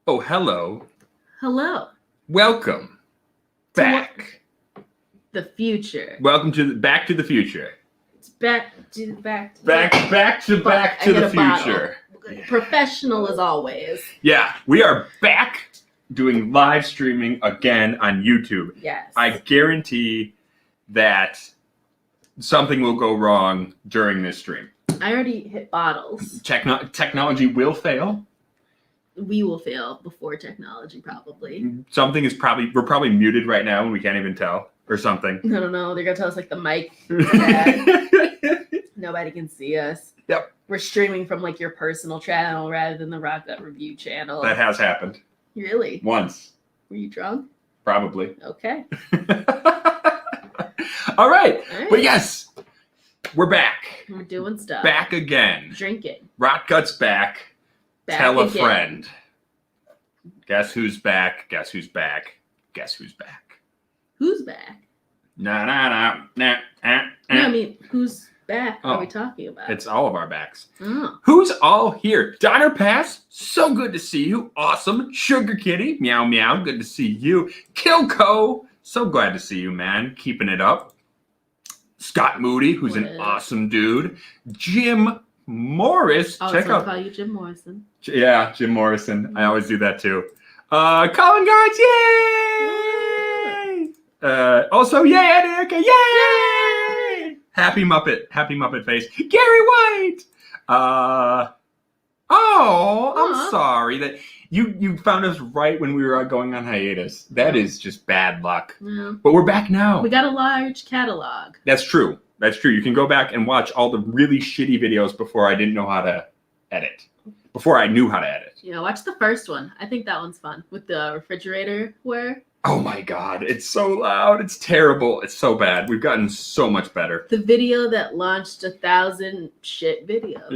Oh, hello. Hello. Welcome back. The future. Welcome to Back to the Future. It's back to the future. Professional as always. Yeah, we are back doing live streaming again on YouTube. Yes. I guarantee that something will go wrong during this stream. I already hit bottles. Technology will fail. We will fail before technology, probably. We're probably muted right now and we can't even tell or something. I don't know. They're going to tell us like the mic. Nobody can see us. Yep. We're streaming from like your personal channel rather than the Rotgut review channel. That has happened. Really? Once. Were you drunk? Probably. Okay. All right. But yes, we're back. We're doing stuff. Back again. Drinking. Rotgut's back. Tell a again. friend. Guess who's back? Guess who's back? Guess who's back? Who's back? Nah. No, I mean, who's back are we talking about? It's all of our backs. Oh. Who's all here? Donner Pass, so good to see you. Awesome. Sugar Kitty, meow meow, good to see you. Kilco, so glad to see you, man. Keeping it up. Scott Moody, who's an awesome dude. Jim Morris. Check out. Call you Jim Morrison. Yeah, Jim Morrison. I always do that too. Colin Guards, yay! Also, yay, Erica, yay! Happy Muppet face. Gary White. I'm sorry that you found us right when we were going on hiatus. That is just bad luck. Yeah. But we're back now. We got a large catalog. That's true. You can go back and watch all the really shitty videos before I didn't know how to edit. Before I knew how to edit. Yeah, watch the first one. I think that one's fun with the refrigerator wear. Oh my God, it's so loud. It's terrible. It's so bad. We've gotten so much better. The video that launched 1,000 shit videos.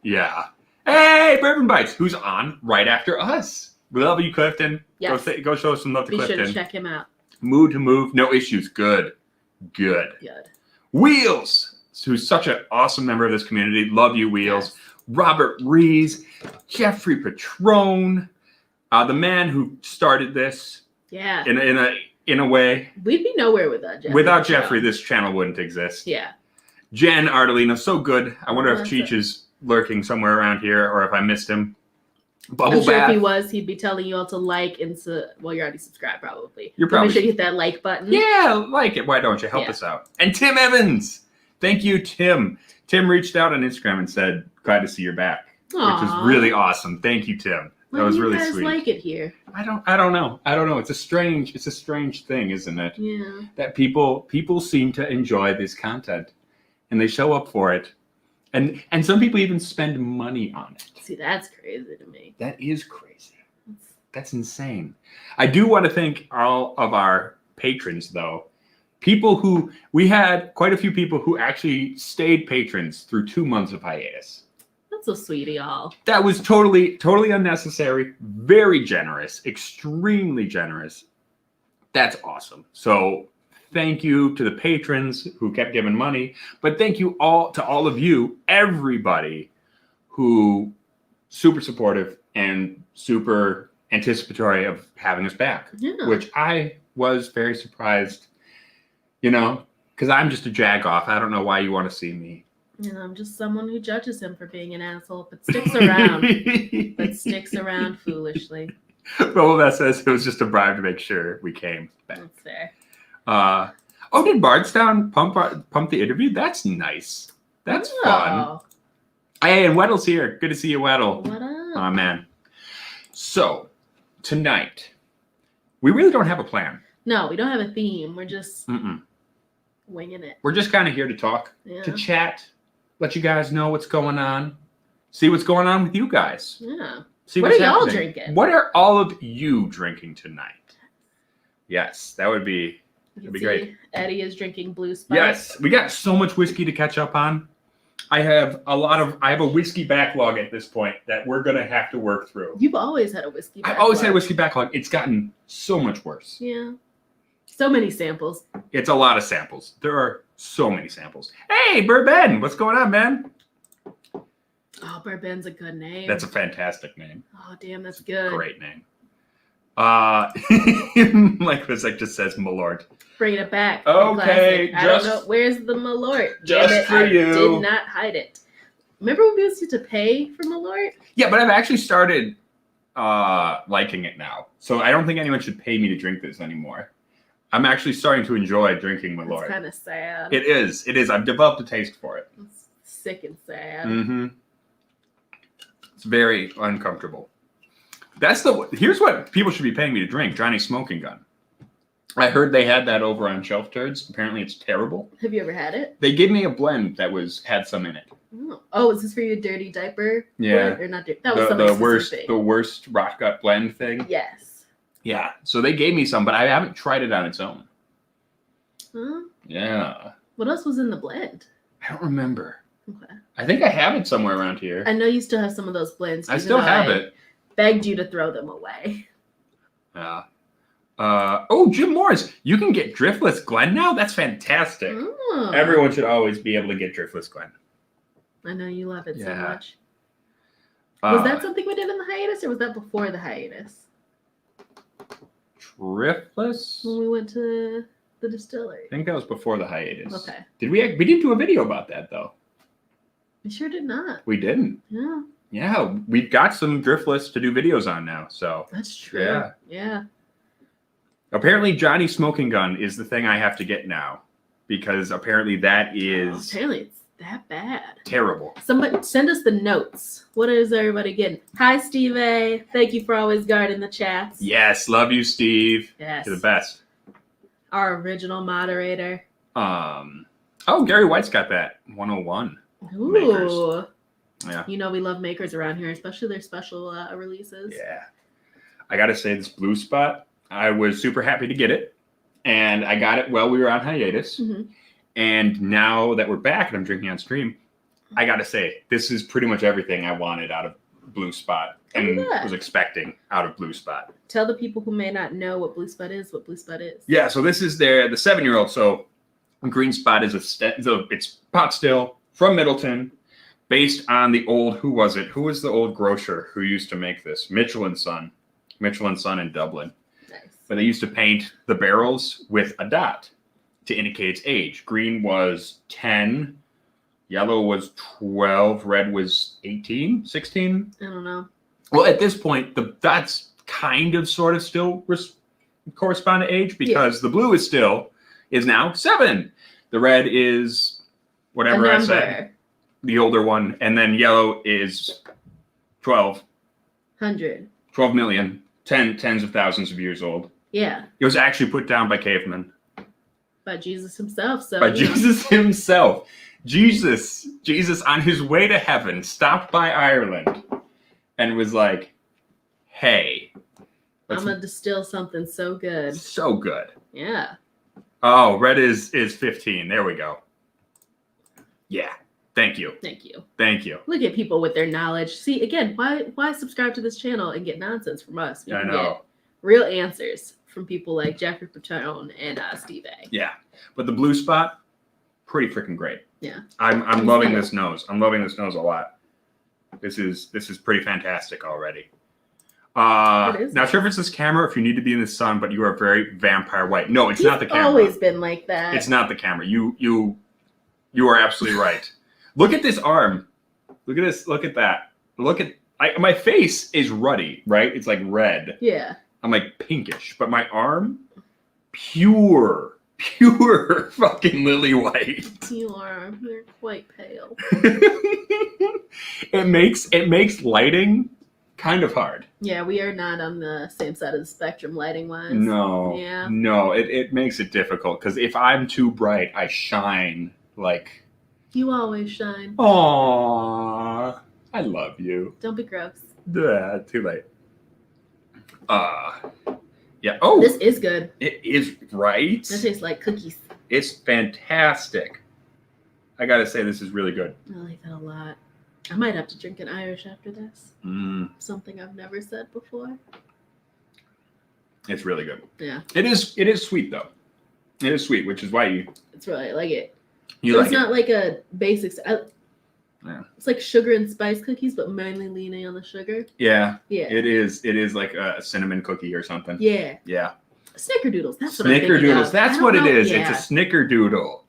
Yeah. Hey, Bourbon Bites, who's on right after us. We love you, Clifton. Yes. Go show some love to Clifton. Be sure to check him out. Mood to move, no issues. Good. Wheels, who's such an awesome member of this community. Love you, Wheels. Yes. Robert Rees, Jeffrey Patrone, the man who started this. Yeah. In a way. We'd be nowhere without Jeffrey. Without Jeffrey, this channel wouldn't exist. Yeah. Jen Artelino, so good. I wonder if Cheech is lurking somewhere around here or if I missed him. I'm sure if he was, he'd be telling you all to like and well, you're already subscribed probably. You're probably make sure you hit that like button. Yeah, like it. Why don't you help us out? And Tim Evans. Thank you, Tim. Tim reached out on Instagram and said, glad to see you're back. Aww. Which is really awesome. Thank you, Tim. That was really sweet. You guys like it here? I don't know. It's a strange thing, isn't it? Yeah. That people seem to enjoy this content and they show up for it. And some people even spend money on it. See, that's crazy to me. That is crazy. That's insane. I do want to thank all of our patrons, though. We had quite a few people who actually stayed patrons through 2 months of hiatus. That's so sweet of y'all. That was totally unnecessary. Very generous. Extremely generous. That's awesome. So thank you to the patrons who kept giving money. But thank you to all of you, everybody who super supportive and super anticipatory of having us back. Yeah. Which I was very surprised, because I'm just a jagoff. I don't know why you want to see me. I'm just someone who judges him for being an asshole, but sticks around. Foolishly. Well, that says it was just a bribe to make sure we came back. That's fair. Did Bardstown pump the interview? That's nice. That's fun. Hey, and Weddle's here. Good to see you, Weddle. What up? Oh, man. So, tonight, we really don't have a plan. No, we don't have a theme. We're just winging it. We're just kind of here to talk, to chat, let you guys know what's going on, see what's going on with you guys. Yeah. See what are y'all drinking? What are all of you drinking tonight? Yes, that would be great. Eddie is drinking Blue Spot. Yes, we got so much whiskey to catch up on. I have a whiskey backlog at this point that we're going to have to work through. You've always had a whiskey backlog. I've always had a whiskey backlog. It's gotten so much worse. Yeah. So many samples. It's a lot of samples. There are so many samples. Hey, Bourbon, what's going on, man? Oh, Bourbon's a good name. That's a fantastic name. Oh, damn, that's good. Great name. Like this, like just says Malort. Bringing it back. Okay, I don't know. Where's the Malort? Just for you. I did not hide it. Remember when we used to pay for Malort? Yeah, but I've actually started liking it now. So I don't think anyone should pay me to drink this anymore. I'm actually starting to enjoy drinking Malort. It's kind of sad. It is. It is. I've developed a taste for it. It's sick and sad. Mm-hmm. It's very uncomfortable. Here's what people should be paying me to drink: Johnny Smoking Gun. I heard they had that over on Shelf Turds. Apparently, it's terrible. Have you ever had it? They gave me a blend that had some in it. Oh, is this for your dirty diaper? Yeah. Blend? Or not dirty? That was the worst Rotgut blend thing. Yes. Yeah. So they gave me some, but I haven't tried it on its own. Huh? Yeah. What else was in the blend? I don't remember. Okay. I think I have it somewhere around here. I know you still have some of those blends. I still have it. Begged you to throw them away. Yeah. Jim Morris, you can get Driftless Glenn now? That's fantastic. Oh. Everyone should always be able to get Driftless Glenn. I know you love it so much. Was Was that something we did in the hiatus, or was that before the hiatus? Driftless? When we went to the distillery. I think that was before the hiatus. Okay. We didn't do a video about that, though. We sure did not. We didn't. Yeah. Yeah, we've got some Driftless to do videos on now, so. That's true. Yeah. Yeah. Apparently, Johnny Smoking Gun is the thing I have to get now, because apparently that is apparently it's that bad. Terrible. Somebody send us the notes. What is everybody getting? Hi, Steve A. Thank you for always guarding the chats. Yes, love you, Steve. Yes. You're the best. Our original moderator. Gary White's got that 101. Ooh. Makers. Yeah. You know we love makers around here, especially their special releases. Yeah. I got to say, this Blue Spot, I was super happy to get it. And I got it while we were on hiatus. Mm-hmm. And now that we're back and I'm drinking on stream, I got to say, this is pretty much everything I wanted out of Blue Spot and was expecting out of Blue Spot. Tell the people who may not know what Blue Spot is. Yeah, so this is the 7-year-old. So Green Spot is it's pot still from Middleton, based on the old, who was the old grocer who used to make this? Mitchell & Son in Dublin. Nice. But they used to paint the barrels with a dot to indicate its age. Green was 10, yellow was 12, red was 18, 16. I don't know. Well, at this point, the dots kind of sort of still correspond to age, because the blue is now 7. The red is whatever I said, the older one, and then yellow is 12. 100. 12 million, tens of thousands of years old. Yeah. It was actually put down by cavemen. By Jesus himself. Jesus himself. Jesus on his way to heaven stopped by Ireland and was like, hey. I'm going to distill something so good. So good. Yeah. Oh, red is 15. There we go. Yeah. Thank you. Look at people with their knowledge. See, again, why subscribe to this channel and get nonsense from us? I know. Get real answers from people like Jeffrey Patone and Steve A. Yeah. But the Blue Spot, pretty freaking great. Yeah. I'm loving this nose. I'm loving this nose a lot. This is pretty fantastic already. Not sure if it's this camera or if you need to be in the sun, but you are very vampire white. No, it's not the camera. Always been like that. It's not the camera. You are absolutely right. Look at this arm. Look at this. Look at that. My face is ruddy, right? It's like red. Yeah. I'm like pinkish, but my arm, pure fucking lily white. You're quite pale. It makes lighting kind of hard. Yeah, we are not on the same side of the spectrum lighting wise. No. Yeah. No, it makes it difficult because if I'm too bright, I shine like. You always shine. Aww, I love you. Don't be gross. Too late. Yeah. Oh, this is good. It is, right? It tastes like cookies. It's fantastic. I gotta say, this is really good. I like that a lot. I might have to drink an Irish after this. Something I've never said before. It's really good. Yeah. It is sweet though. It is sweet, which is why it's really, I like it. It's not like a basic. Yeah. It's like sugar and spice cookies, but mainly leaning on the sugar. Yeah. Yeah. It is like a cinnamon cookie or something. Yeah. Yeah. Snickerdoodles. That's what I'm thinking Snickerdoodles. of. That's what it is. Yeah. It's a snickerdoodle.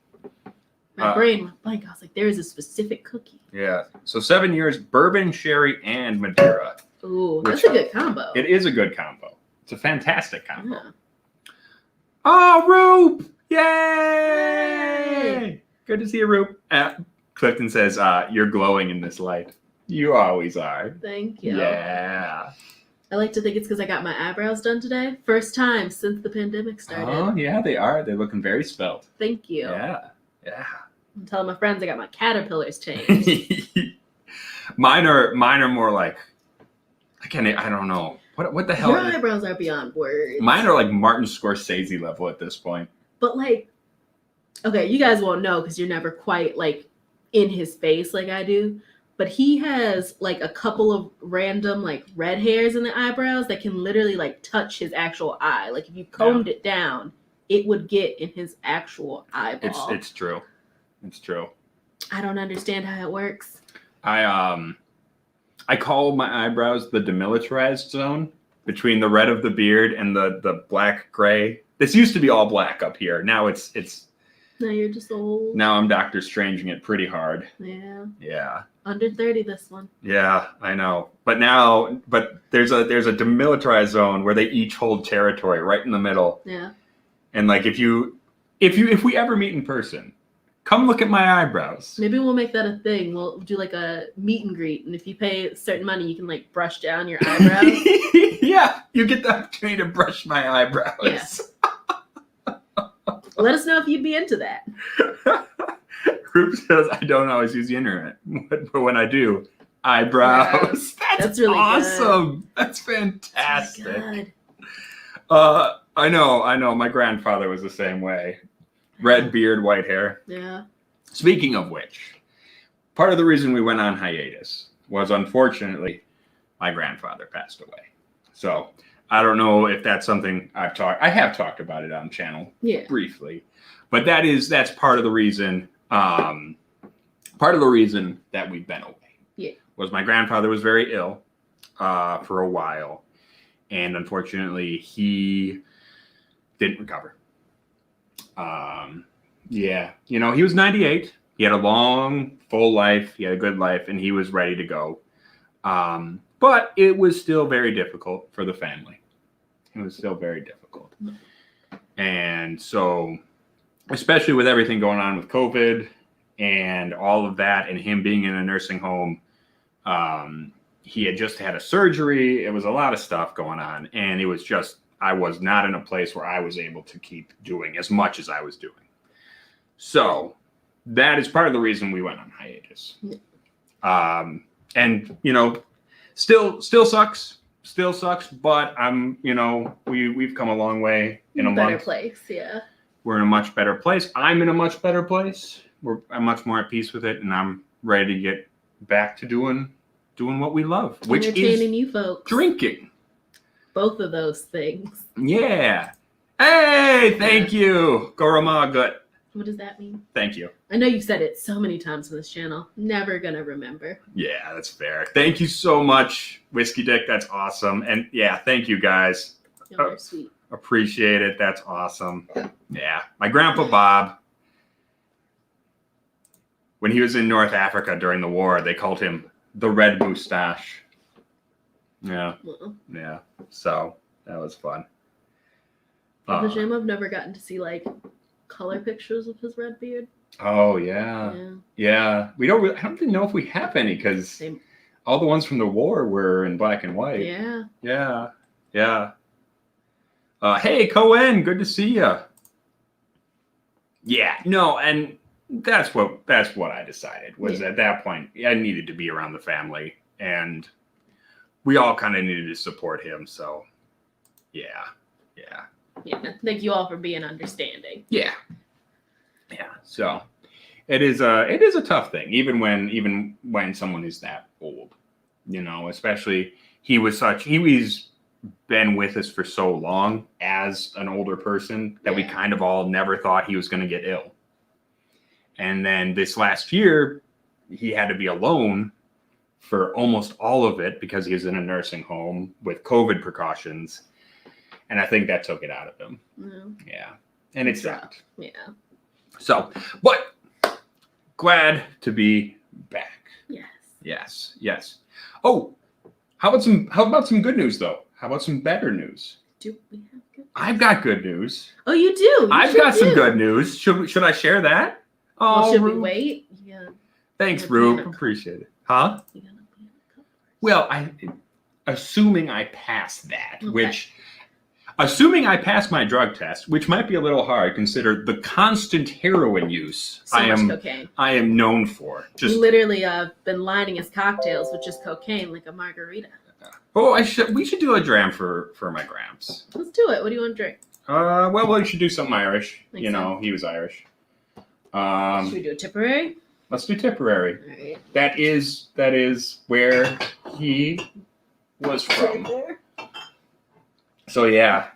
My brain went blank. I was like, there is a specific cookie. Yeah. So 7 years, bourbon, sherry, and Madeira. Ooh, that's a good combo. It is a good combo. It's a fantastic combo. Yeah. Oh, Roop! Yay! Good to see you, Roop. Clifton says, you're glowing in this light. You always are. Thank you. Yeah. I like to think it's because I got my eyebrows done today. First time since the pandemic started. Oh, yeah, they are. They're looking very svelte. Thank you. Yeah. Yeah. I'm telling my friends I got my caterpillars changed. Mine are more like, I don't know. What the hell? Your eyebrows are beyond words. Mine are like Martin Scorsese level at this point. But like, okay, you guys won't know because you're never quite like in his face like I do. But he has like a couple of random like red hairs in the eyebrows that can literally like touch his actual eye. Like if you combed it down, it would get in his actual eyeball. It's true. It's true. I don't understand how it works. I call my eyebrows the demilitarized zone between the red of the beard and the black gray. This used to be all black up here. Now it's Now you're just old. Now I'm Doctor Stranging it pretty hard. Yeah. Yeah. Under 30 this one. Yeah, I know. But there's a demilitarized zone where they each hold territory right in the middle. Yeah. And like if we ever meet in person, come look at my eyebrows. Maybe we'll make that a thing. We'll do like a meet and greet, and if you pay certain money, you can like brush down your eyebrows. Yeah, you get the opportunity to brush my eyebrows. Yeah. Let us know if you'd be into that. Group says I don't always use the internet, but when I do, eyebrows. Yeah, that's really awesome. Good. That's fantastic. Really good. I know. My grandfather was the same way. Red beard, white hair. Yeah. Speaking of which, part of the reason we went on hiatus was unfortunately my grandfather passed away. So I don't know if that's something I have talked about it on the channel briefly, but that's part of the reason. Part of the reason that we've been away was my grandfather was very ill for a while, and unfortunately he didn't recover. He was 98. He had a long, full life. He had a good life, and he was ready to go. But it was still very difficult for the family. It was still very difficult. And so, especially with everything going on with COVID and all of that, and him being in a nursing home, he had just had a surgery. It was a lot of stuff going on. And it was just, I was not in a place where I was able to keep doing as much as I was doing. So that is part of the reason we went on hiatus. And, still sucks. Still sucks, but we've come a long way in a better place. Yeah, we're in a much better place. I'm in a much better place. I'm much more at peace with it, and I'm ready to get back to doing what we love, which is entertaining you folks, drinking. Both of those things. Yeah. Hey, thank you, Goromagut. What does that mean? Thank you. I know you've said it so many times on this channel. Never gonna remember. Yeah, that's fair. Thank you so much, Whiskey Dick. That's awesome. And yeah, thank you guys. You're sweet. Appreciate it. That's awesome. Yeah. My grandpa Bob, when he was in North Africa during the war, they called him the Red Moustache. Yeah. Yeah. So that was fun. The shame I've never gotten to see like color pictures of his red beard. Oh yeah. We don't really, I don't even know if we have any because all the ones from the war were in black and white. Yeah. Hey Cohen, good to see you. Yeah, no, and that's what I decided was at that point I needed to be around the family, and we all kind of needed to support him. So yeah. Thank you all for being understanding. Yeah. So it is a tough thing, even when someone is that old, especially he's been with us for so long as an older person that we kind of all never thought he was going to get ill. And then this last year, he had to be alone for almost all of it because he was in a nursing home with COVID precautions. And I think that took it out of him. No. Yeah. And it sucked. Yeah. So, but glad to be back. Yes. Yes. Oh, how about some good news though? How about some better news? Do we have good news? I've got good news. Oh, you do? I've got some good news. Should I share that? Oh, Well, should we Rube. wait? Yeah. Thanks, You're gonna be Rube. in a Appreciate it. Huh? You're gonna be in a couple. Well, assuming I pass that, Okay. assuming I pass my drug test, which might be a little hard, consider the constant heroin use So much cocaine. I am known for. Just Literally, been lining his cocktails with just cocaine, like a margarita. we should do a dram for my grams. Let's do it. What do you want to drink? Well, we should do something Irish. Makes You know, he was Irish. Should we do a Tipperary? Let's do Tipperary. All right. That is where he was from. So yeah,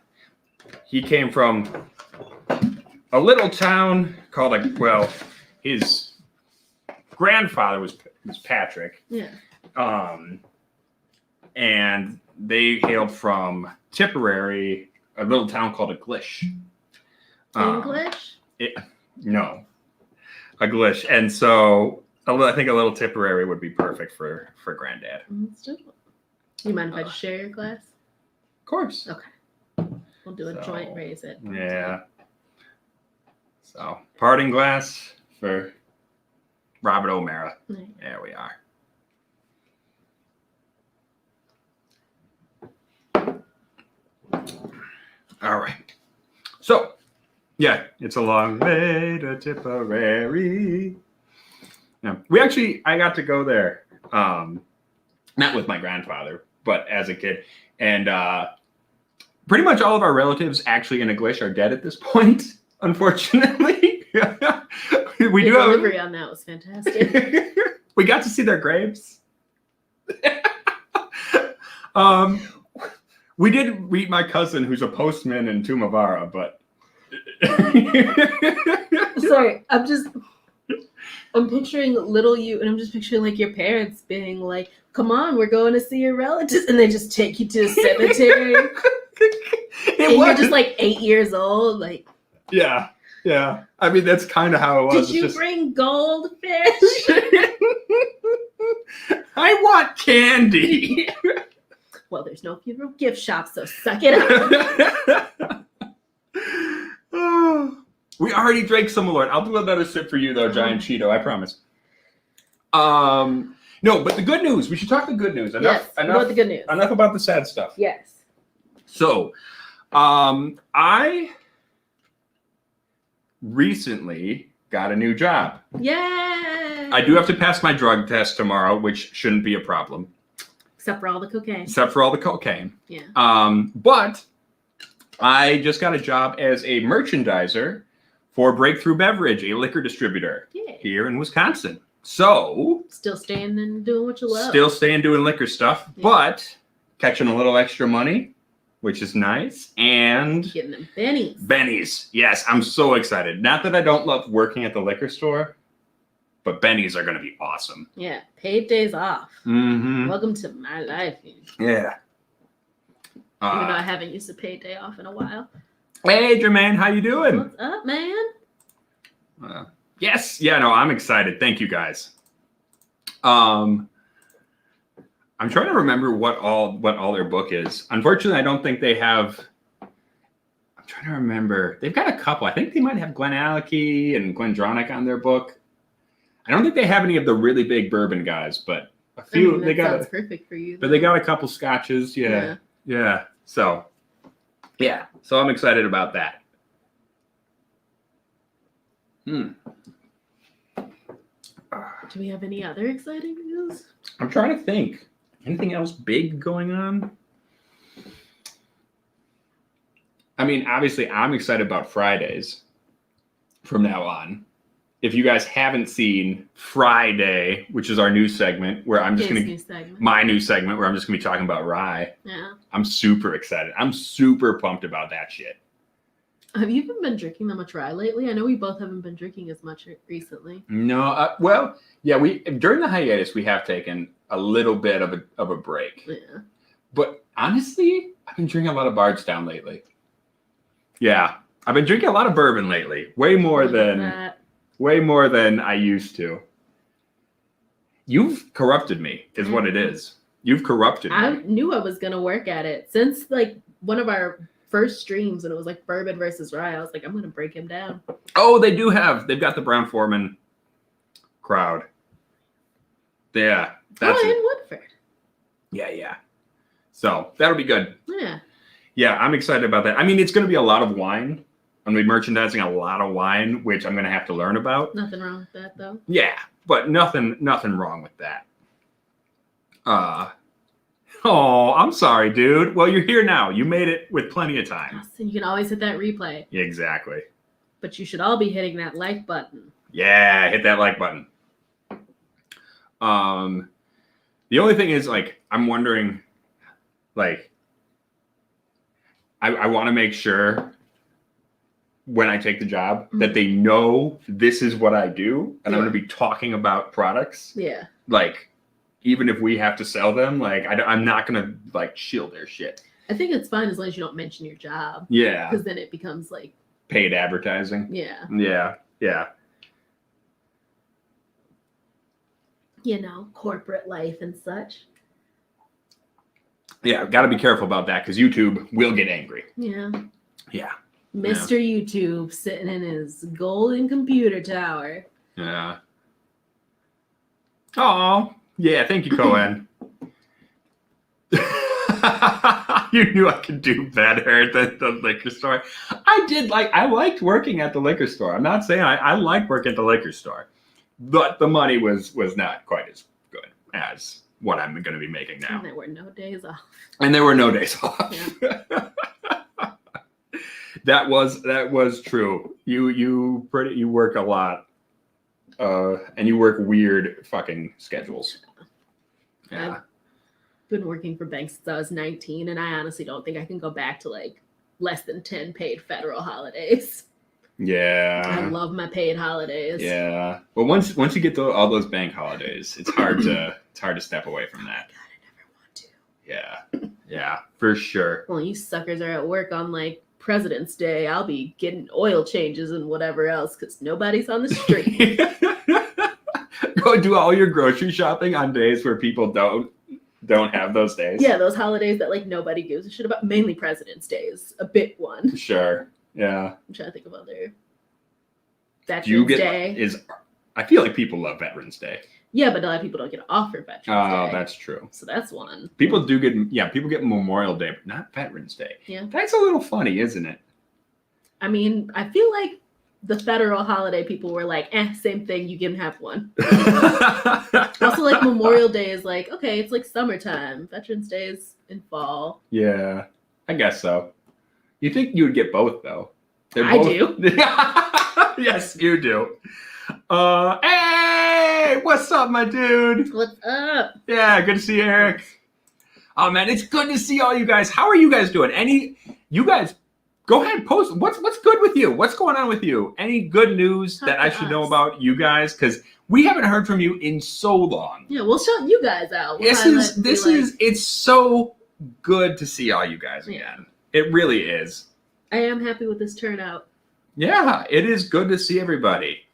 he came from a little town called his grandfather was Patrick. Yeah. And they hailed from Tipperary, a little town called English. English? No, English. And so I think a little Tipperary would be perfect for Granddad. Let's do it. You mind if I just share your glass? Of course. Okay. We'll do a So, joint raise it. Yeah. So parting glass for Robert O'Mara. Right. There we are. All right. So, yeah, it's a long way to Tipperary. Yeah, I got to go there, not with my grandfather, but as a kid. And pretty much all of our relatives actually in English are dead at this point, unfortunately. We do have delivery on that was fantastic. we got to see their graves. We did meet my cousin who's a postman in Tumavara, but Sorry, I'm picturing little you, and I'm just picturing like your parents being like, "Come on, we're going to see your relatives," and they just take you to the cemetery. And you're just like 8 years old, like. Yeah. I mean, that's kind of how it was. Did you bring goldfish? I want candy. Well, there's no funeral gift shop, so suck it up. We already drank some Malort. I'll do another sip for you, though, Giant Cheeto. I promise. No, but the good news. We should talk the good news. Enough about the good news. Enough about the sad stuff. Yes. So, I recently got a new job. Yay! I do have to pass my drug test tomorrow, which shouldn't be a problem. Except for all the cocaine. Yeah. But I just got a job as a merchandiser for Breakthrough Beverage, a liquor distributor here in Wisconsin. So still staying and doing what you love. Still staying doing liquor stuff, but catching a little extra money, which is nice. And getting them bennies. Bennies. Yes, I'm so excited. Not that I don't love working at the liquor store, but bennies are going to be awesome. Yeah, paid days off. Mm-hmm. Welcome to my life. Yeah. Even though I haven't used a paid day off in a while. Hey, Jermaine, how you doing? What's up, man? Yes. Yeah, no, I'm excited. Thank you, guys. I'm trying to remember what all their book is. Unfortunately, I don't think they have. I'm trying to remember. They've got a couple. I think they might have Glen Alecky and Glenn Dronach on their book. I don't think they have any of the really big bourbon guys, but a few. I mean, that sounds perfect for you. But they got a couple scotches. Yeah. So I'm excited about that. Do we have any other exciting news? I'm trying to think. Anything else big going on? I mean, obviously, I'm excited about Fridays from now on. If you guys haven't seen Friday, which is our new segment, where I'm just going to my new segment where I'm just going to be talking about rye. Yeah. I'm super excited. I'm super pumped about that shit. Have you even been drinking that much rye lately? I know we both haven't been drinking as much recently. No, well, yeah, we during the hiatus we have taken a little bit of a break. Yeah. But honestly, I've been drinking a lot of Bardstown lately. Yeah, I've been drinking a lot of bourbon lately. Way more than I used to. You've corrupted me, is what it is. You've corrupted me. I knew I was gonna work at it since like one of our first streams, and it was like bourbon versus rye. I was like, I'm gonna break him down. Oh, they've got the Brown Foreman crowd. Yeah, that's in it. Woodford. Yeah. So that'll be good. Yeah, I'm excited about that. I mean, it's going to be a lot of wine. I'm going to be merchandising a lot of wine, which I'm going to have to learn about. Nothing wrong with that, though. Yeah, but nothing wrong with that. Oh, I'm sorry, dude. Well, you're here now. You made it with plenty of time. Yes, and you can always hit that replay. Yeah, exactly. But you should all be hitting that like button. Yeah, hit that like button. The only thing is, like, I'm wondering, like, I want to make sure when I take the job that they know this is what I do, and I'm going to be talking about products. Yeah. Like, even if we have to sell them, like, I'm not going to, like, shill their shit. I think it's fine as long as you don't mention your job. Yeah. Because then it becomes, like... paid advertising. Yeah. Yeah. You know, corporate life and such. Yeah, got to be careful about that because YouTube will get angry. Yeah. Mr. YouTube sitting in his golden computer tower. Yeah. Oh, yeah. Thank you, Cohen. You knew I could do better at the liquor store. I liked working at the liquor store. I'm not saying I liked working at the liquor store, but the money was not quite as good as what I'm going to be making now. And there were no days off. Yeah. That was true. You work a lot, and you work weird fucking schedules. Yeah. I've been working for banks since I was 19, and I honestly don't think I can go back to like less than 10 paid federal holidays. Yeah. I love my paid holidays. Yeah. Well, once you get to all those bank holidays, it's hard to step away from that. God, I never want to. Yeah, for sure. Well, you suckers are at work on like President's Day. I'll be getting oil changes and whatever else because nobody's on the street. Go do all your grocery shopping on days where people don't have those days. Yeah, those holidays that like nobody gives a shit about. Mainly President's Day is a big one. Sure. Yeah. I'm trying to think of other. Veterans Day. I feel like people love Veterans Day. Yeah, but a lot of people don't get off for Veterans Day. Oh, that's true. So that's one. People get Memorial Day, but not Veterans Day. Yeah. That's a little funny, isn't it? I mean, I feel like the federal holiday people were like, same thing, you can have one. Also, like, Memorial Day is like, okay, it's like summertime. Veterans Day is in fall. Yeah, I guess so. You think you would get both, though? I do. Yes, you do. Hey, what's up, my dude? What's up? Yeah, good to see you, Eric. Oh, man, it's good to see all you guys. How are you guys doing? You guys, go ahead and post. What's good with you? What's going on with you? Any good news that I should know about you guys? Because we haven't heard from you in so long. Yeah, we'll shout you guys out. It's so good to see all you guys again. It really is. I am happy with this turnout. Yeah, it is good to see everybody.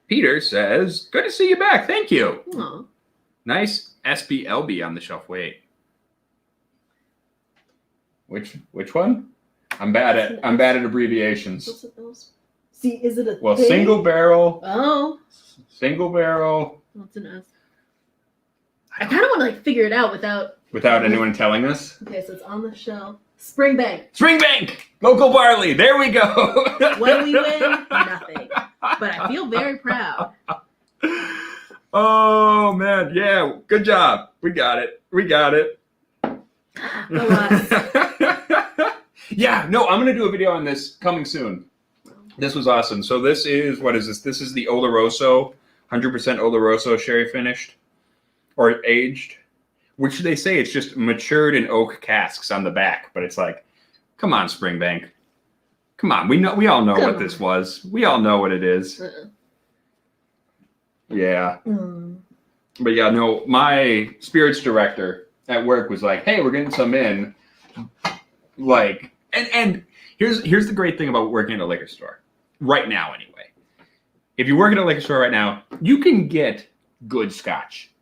Peter says, good to see you back. Thank you. Aww. Nice SBLB on the shelf. Wait. Which one? I'm bad at abbreviations. What's it those? See, is it a Well, thing? single barrel. Oh. Single barrel. What's an S? I kind of want to like figure it out without anyone telling us. Okay, so it's on the shelf. Springbank! Local barley. There we go. What do we win? Nothing. But I feel very proud. Oh, man. Yeah, good job. We got it. Yeah, no, I'm going to do a video on this coming soon. This was awesome. So what is this? This is the Oloroso, 100% Oloroso sherry finished or aged. which they say it's just matured in oak casks on the back, but it's like, come on, Springbank. Come on, we all know what this was. We all know what it is. Yeah. But yeah, no, my spirits director at work was like, hey, we're getting some in. Like, and here's the great thing about working at a liquor store. Right now, anyway. If you work at a liquor store right now, you can get good scotch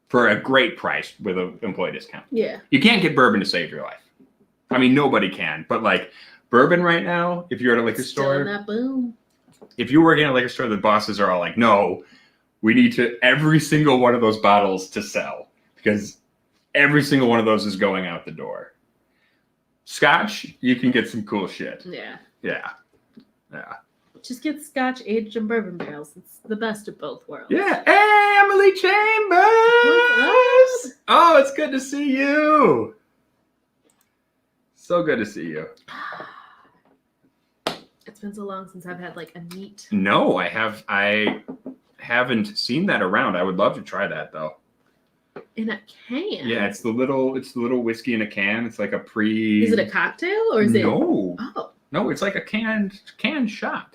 for a great price with an employee discount. Yeah. You can't get bourbon to save your life. I mean, nobody can. But like bourbon right now, if you're at a liquor store, that boom. If you're working at a liquor store, the bosses are all like, no, we need to every single one of those bottles to sell because every single one of those is going out the door. Scotch, you can get some cool shit. Yeah. Yeah. Yeah. Just get scotch aged in bourbon barrels. It's the best of both worlds. Yeah. Hey, Emily Chambers! Oh, it's good to see you. So good to see you. It's been so long since I've had like a neat. No, I haven't seen that around. I would love to try that though. In a can. Yeah, it's the little whiskey in a can. It's like a pre. Is it a cocktail or is it? No. Oh. No, it's like a canned shot.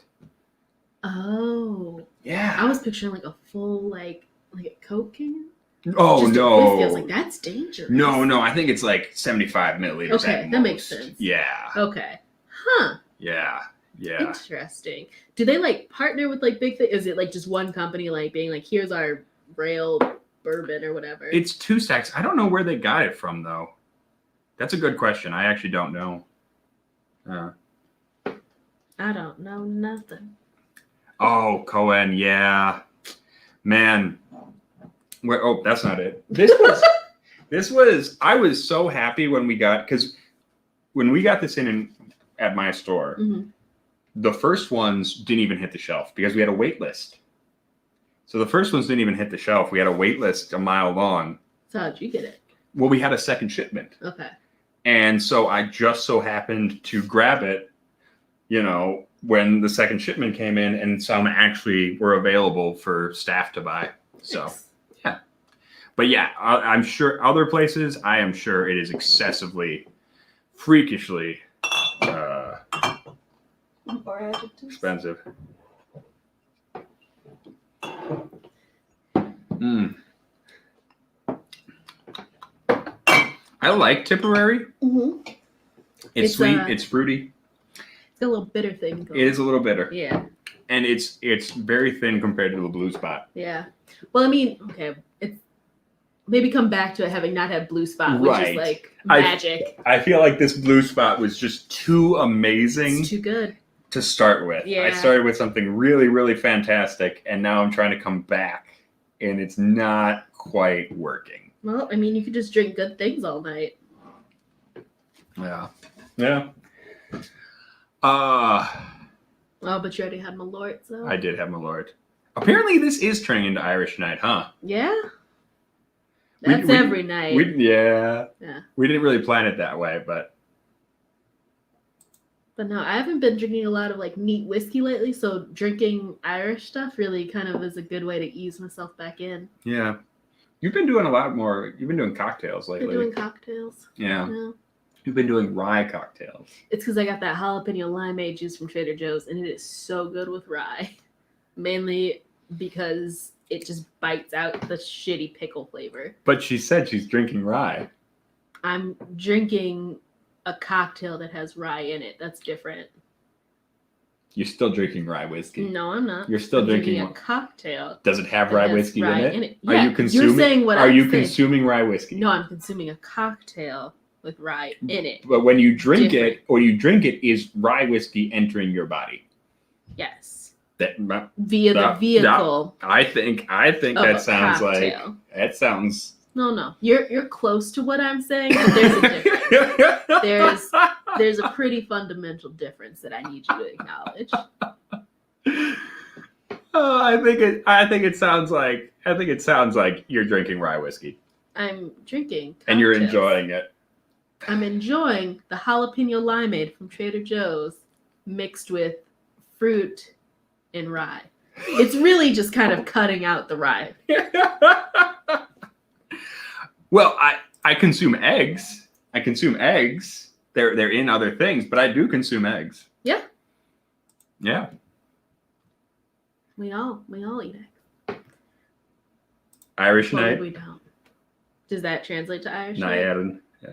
Oh. Yeah. I was picturing like a full like a Coke can. Oh Just no. Whiskey. I was like, that's dangerous. No, I think it's like 75 milliliters. Okay, that makes sense. Yeah. Okay. Huh. Yeah. Interesting. Do they like partner with like big things? Is it like just one company like being like, here's our rail bourbon or whatever? It's two stacks. I don't know where they got it from though. That's a good question. I actually don't know. I don't know nothing. Oh, Cohen, yeah. Man. Oh, that's not it. This was, I was so happy when we got this in at my store, the first ones didn't even hit the shelf because we had a wait list. So the first ones didn't even hit the shelf. We had a wait list a mile long. So how'd you get it? Well, we had a second shipment. Okay. And so I just so happened to grab it, when the second shipment came in, and some actually were available for staff to buy. So, yeah. But yeah, I'm sure other places, I am sure it is excessively, freakishly expensive. I like Tipperary. It's sweet. It's fruity. It's got a little bitter thing going. It is a little bitter. Yeah. And it's very thin compared to the Blue Spot. Yeah. Well, I mean, okay, it's maybe come back to it having not had Blue Spot, which is like magic. I feel like this Blue Spot was just too amazing. It's too good to start with. Yeah. I started with something really, really fantastic, and now I'm trying to come back, and it's not quite working. Well, I mean, you could just drink good things all night. Yeah. Oh, but you already had Malort, so. I did have Malort. Apparently, this is turning into Irish night, huh? Yeah. That's every night. Yeah. We didn't really plan it that way, but. But no, I haven't been drinking a lot of like neat whiskey lately, so drinking Irish stuff really kind of is a good way to ease myself back in. Yeah. You've been doing a lot more. You've been doing cocktails lately. Been doing cocktails. Yeah. You've been doing rye cocktails. It's because I got that jalapeno limeade juice from Trader Joe's, and it is so good with rye. Mainly because it just bites out the shitty pickle flavor. But she said she's drinking rye. I'm drinking a cocktail that has rye in it. That's different. You're still drinking rye whiskey. No, I'm not. You're still drinking a cocktail. Does it have rye whiskey in it? Yeah, are you consuming? You're saying what are you consuming rye whiskey? No, I'm consuming a cocktail with rye in it. But when you drink it, is rye whiskey entering your body? Yes. Via the vehicle. I think that sounds cocktail. Like that sounds. No. You're close to what I'm saying, but there's a difference. There's a pretty fundamental difference that I need you to acknowledge. I think it sounds like you're drinking rye whiskey. I'm drinking cocktails. And you're enjoying it. I'm enjoying the jalapeno limeade from Trader Joe's mixed with fruit and rye. It's really just kind of cutting out the rye. Well, I consume eggs. They're in other things, but I do consume eggs. Yeah. Yeah. We all eat eggs. Irish Well, night. we don't. Does that translate to Irish? Naiad. Yeah.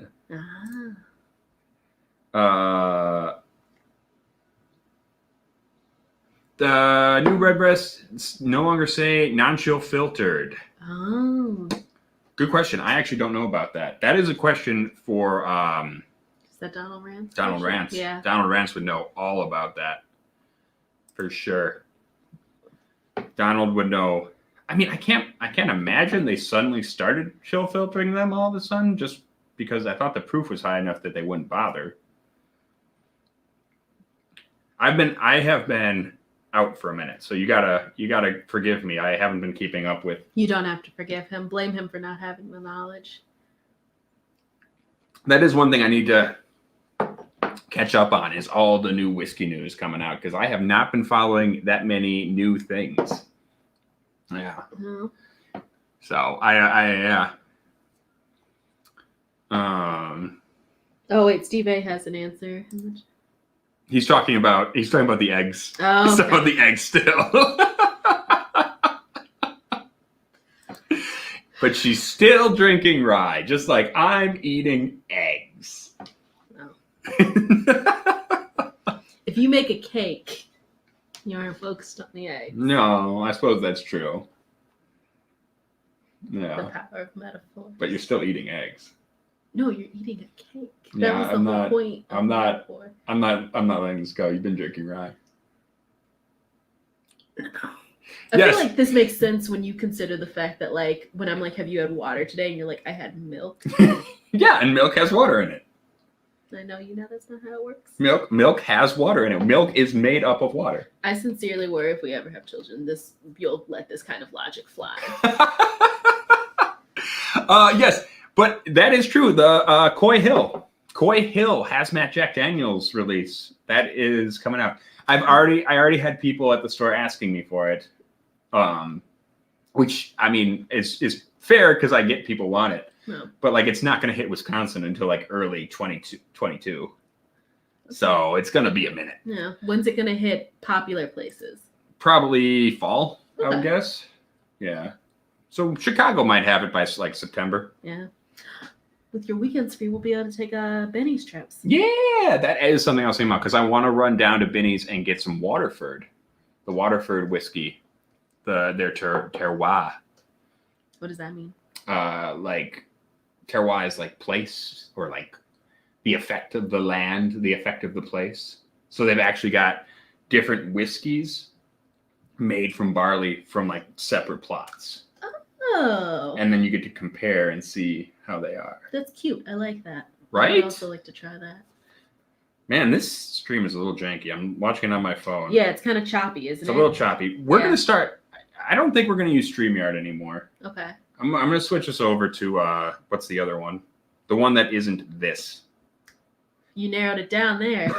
The new red breasts no longer say non-chill filtered. Oh. Good question. I actually don't know about that. That is a question for Is that Donald Rance? Donald Rance. Yeah. Donald Rance would know all about that. For sure. Donald would know. I mean, I can't imagine they suddenly started chill filtering them all of a sudden just because I thought the proof was high enough that they wouldn't bother. I have been out for a minute, so you gotta forgive me. I haven't been keeping up with. You don't have to forgive him. Blame him for not having the knowledge. That is one thing I need to catch up on is all the new whiskey news coming out because I have not been following that many new things. Yeah. Mm-hmm. So yeah. Oh wait, Steve A has an answer. He's talking about the eggs. Oh, He's okay. talking about the eggs still. But she's still drinking rye, just like I'm eating eggs. Oh. If you make a cake, you aren't focused on the egg. No, I suppose that's true. The Yeah, power of metaphor. but you're still eating eggs. No, you're eating a cake. That Yeah, was the I'm whole not- point. Of I'm not- metaphor. I'm not letting this go. You've been drinking rye. I Yes. feel like this makes sense when you consider the fact that, like, when I'm like, have you had water today? And you're like, I had milk. Yeah, and milk has water in it. I know you know that's not how it works. Milk has water in it. Milk is made up of water. I sincerely worry if we ever have children, you'll let this kind of logic fly. Yes, but that is true. The Coy Hill Hazmat Jack Daniels release that is coming out. I already had people at the store asking me for it, which I mean is fair because I get people want it. No. But like it's not going to hit Wisconsin until like early 2022. So it's going to be a minute. Yeah. When's it gonna hit popular places? Probably fall, I would Okay. guess. Yeah. So Chicago might have it by like September. Yeah. With your weekends free, we'll be able to take Benny's trips. Yeah, that is something I was thinking about because I want to run down to Binny's and get some Waterford, the Waterford whiskey, their terroir. What does that mean? Like terroir is like place or like the effect of the land, the effect of the place. So they've actually got different whiskeys made from barley from like separate plots. Oh, And then you get to compare and see how they are. that's cute. I like that. Right? I'd also like to try that. Man, this stream is a little janky. I'm watching it on my phone. Yeah, it's kind of choppy, isn't It's it? a little choppy. We're Yeah. going to start. I don't think we're going to use StreamYard anymore. Okay. I'm going to switch us over to, what's the other one? The one that isn't this. You narrowed it down there.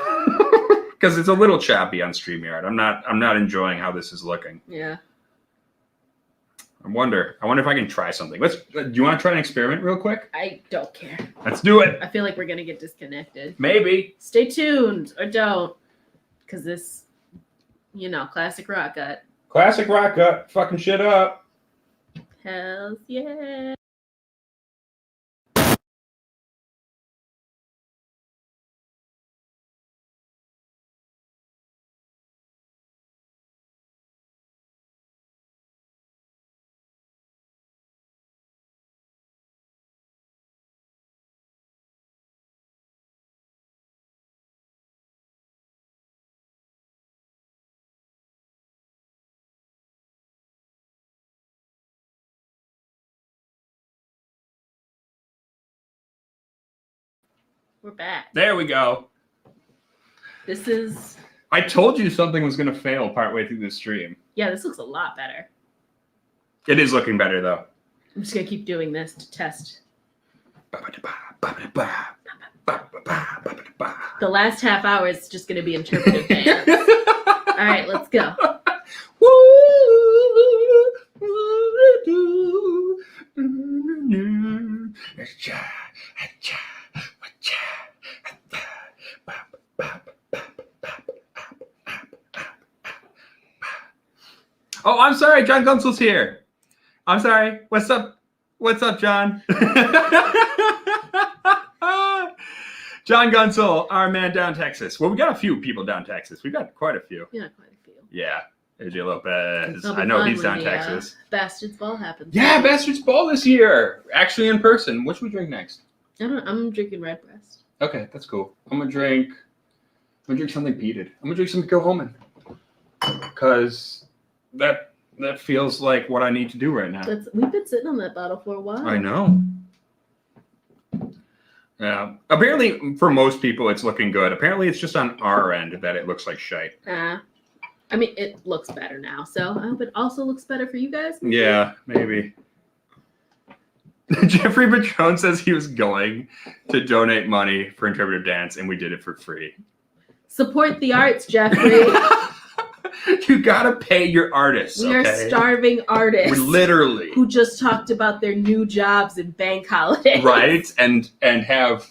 Because it's a little choppy on StreamYard. I'm not enjoying how this is looking. Yeah. I wonder if I can try something. Do you want to try an experiment real quick? I don't care. Let's do it. I feel like we're gonna get disconnected. Maybe. Stay tuned or don't, because this, classic rock gut. Classic rock gut. Fucking shit up. Hells yeah. We're back. There we go. This is, I told you something was going to fail partway through the stream. yeah, this looks a lot better. It is looking better, though. I'm just gonna keep doing this to test. The last half hour is just gonna be interpretive dance. All right, let's go. Oh, I'm sorry. John Gunsel's here. I'm sorry. What's up? What's up, John? John Gunsel, our man down Texas. Well, we got a few people down Texas. We got quite a few. Yeah, quite a few. Yeah. AJ Lopez. It'll be I know fun he's down when the, Texas. Bastards Ball happens. Yeah, Bastards Ball this year. Actually in person. What should we drink next? I'm drinking Redbreast. Okay, that's cool. I'm gonna drink something peated. I'm gonna drink some Go Homan. Cause that feels like what I need to do right now. We've been sitting on that bottle for a while. I know. Yeah. Apparently, for most people, it's looking good. Apparently, it's just on our end that it looks like shite. I mean, it looks better now, so I hope it also looks better for you guys. Yeah, maybe. Jeffrey Patron says he was going to donate money for interpretive dance, and we did it for free. Support the arts, Jeffrey. You gotta pay your artists. We are starving artists. We literally who just talked about their new jobs and bank holidays. Right, and have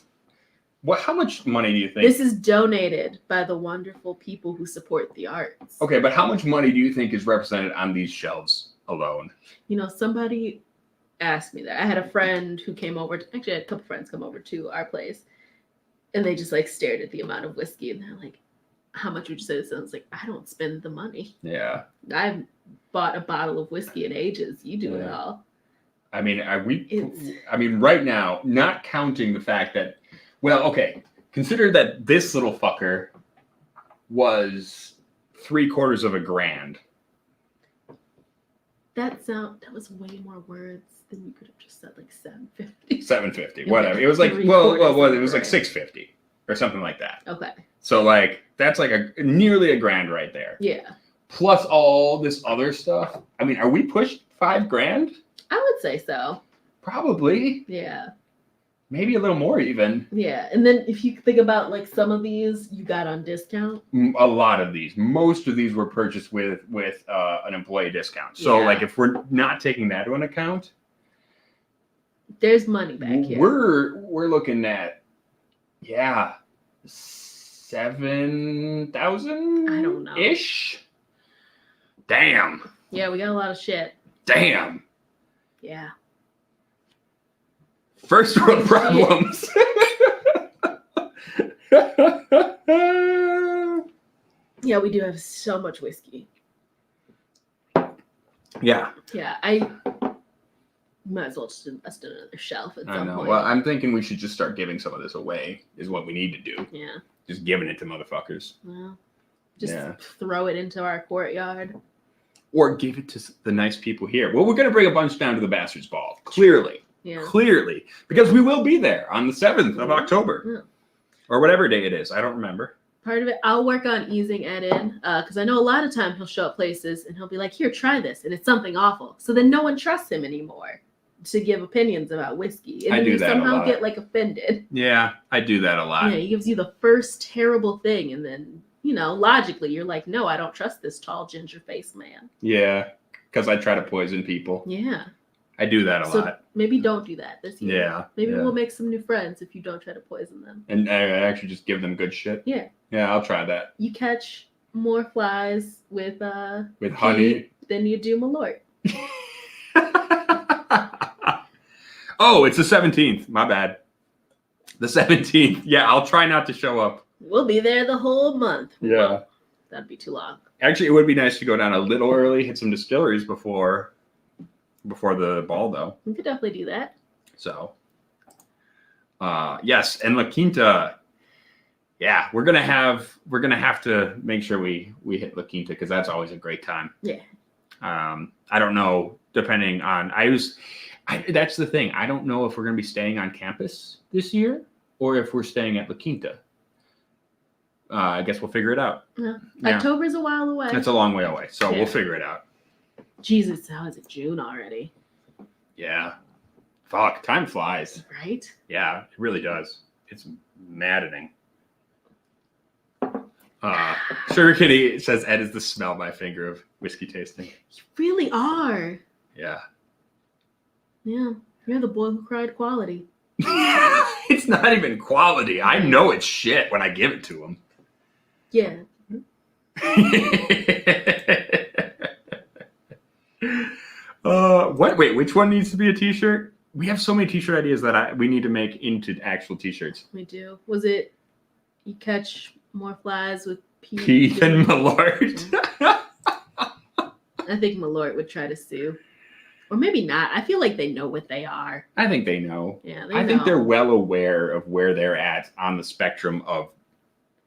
what? How much money do you think? This is donated by the wonderful people who support the arts. Okay, but how much money do you think is represented on these shelves alone? You know, somebody asked me that. I had a friend who came over. Actually, I had a couple friends come over to our place, and they just like stared at the amount of whiskey, and they're like, "How much would you say this?" And I was like, "I don't spend the money. Yeah, I've bought a bottle of whiskey in ages. You do it all." I mean, right now, not counting the fact that, well, okay, consider that this little fucker was $750,000. That was way more words than you could have just said, like 750. 750, whatever. It was like, well, it was like 650 or something like that. Okay. So like that's like nearly $1,000 right there. Yeah. Plus all this other stuff. I mean, are we pushed $5,000? I would say so. Probably. Yeah. Maybe a little more even. Yeah. And then if you think about like some of these you got on discount. A lot of these. Most of these were purchased with an employee discount. So like if we're not taking that into account, there's money back here. We're looking at 7,000. I don't know. Ish. Damn. Yeah, we got a lot of shit. Damn. Yeah. First world problems. Yeah, we do have so much whiskey. Yeah. Yeah, I might as well just invest in another shelf at some point. Well, I'm thinking we should just start giving some of this away is what we need to do. Yeah. Just giving it to motherfuckers. Well, just throw it into our courtyard. Or give it to the nice people here. Well, we're going to bring a bunch down to the Bastards Ball. Clearly. Yeah. Clearly. Because we will be there on the 7th of October. Yeah. Or whatever day it is. I don't remember. Part of it, I'll work on easing Edd in. Because I know a lot of time he'll show up places and he'll be like, here, try this. And it's something awful. So then no one trusts him anymore to give opinions about whiskey. And then you somehow get like offended. Yeah, I do that a lot. Yeah, he gives you the first terrible thing. And then, you know, logically, you're like, no, I don't trust this tall, ginger-faced man. Yeah, because I try to poison people. Yeah. I do that a lot. Maybe don't do that this year. Yeah. Maybe we'll make some new friends if you don't try to poison them. And I actually just give them good shit. Yeah. Yeah, I'll try that. You catch more flies with honey than you do Malort. Oh, it's the 17th. My bad. The 17th. Yeah, I'll try not to show up. We'll be there the whole month. Yeah. That'd be too long. Actually, it would be nice to go down a little early, hit some distilleries before the ball, though. We could definitely do that. So, yes, and La Quinta. Yeah, we're gonna have to make sure we hit La Quinta because that's always a great time. Yeah. I don't know, depending on that's the thing. I don't know if we're gonna be staying on campus this year or if we're staying at La Quinta. I guess we'll figure it out. Yeah. October's a while away. That's a long way away, so we'll figure it out. Jesus, how is it June already? Yeah. Fuck, time flies. Right? Yeah, it really does. It's maddening. Sugar Kitty says Ed is the smell my finger of whiskey tasting. You really are. Yeah. Yeah. You're the boy who cried quality. It's not even quality. I know it's shit when I give it to him. Yeah. Wait, which one needs to be a t-shirt? We have so many t-shirt ideas that we need to make into actual t-shirts. We do. Was it you catch more flies with Keith and Malort? I think Malort would try to sue. Or maybe not. I feel like they know what they are. I think they know. Yeah, I think they're well aware of where they're at on the spectrum of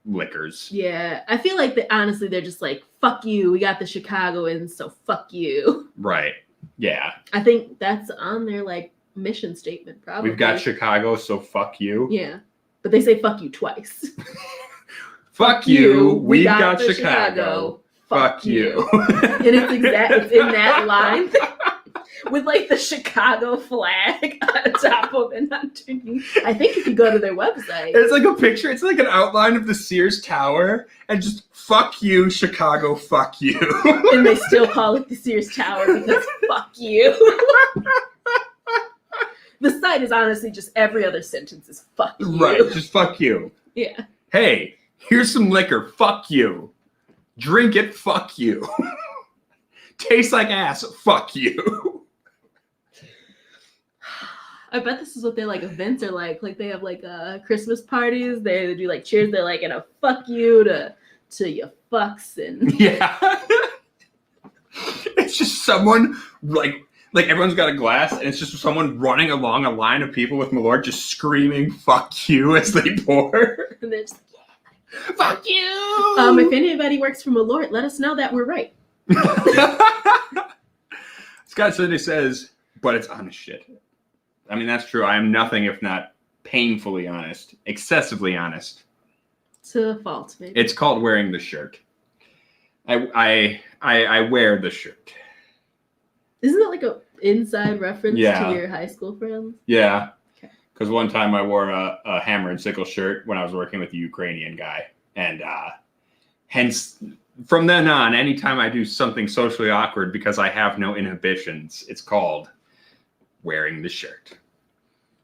liquors. Yeah, I feel like honestly they're just like, fuck you. We got the Chicagoans, so fuck you. Right. Yeah. I think that's on their like mission statement. Probably. We've got Chicago, so fuck you. Yeah, but they say fuck you twice. Fuck you. We got Chicago. Fuck you. And it's in that line. With like the Chicago flag on top of it underneath. I think if you go to their website. It's like a picture. It's like an outline of the Sears Tower and just fuck you, Chicago, fuck you. And they still call it the Sears Tower because fuck you. The site is honestly just every other sentence is fuck you. Right, just fuck you. Yeah. Hey, here's some liquor. Fuck you. Drink it. Fuck you. Tastes like ass. Fuck you. I bet this is what their like events are like. Like they have like Christmas parties. They do like cheers. They're like in a fuck you to your fucks and yeah. It's just someone like everyone's got a glass and it's just someone running along a line of people with Malort just screaming "fuck you" as they pour. And they're just yeah, fuck you. If anybody works for Malort, let us know that we're right. Scott Sunday says, but it's honest shit. I mean, that's true. I am nothing if not painfully honest, excessively honest. To a fault, maybe. It's called wearing the shirt. I wear the shirt. Isn't that like a inside reference to your high school friends? Yeah. Because one time I wore a hammer and sickle shirt when I was working with a Ukrainian guy. And hence, from then on, anytime I do something socially awkward because I have no inhibitions, it's called wearing the shirt.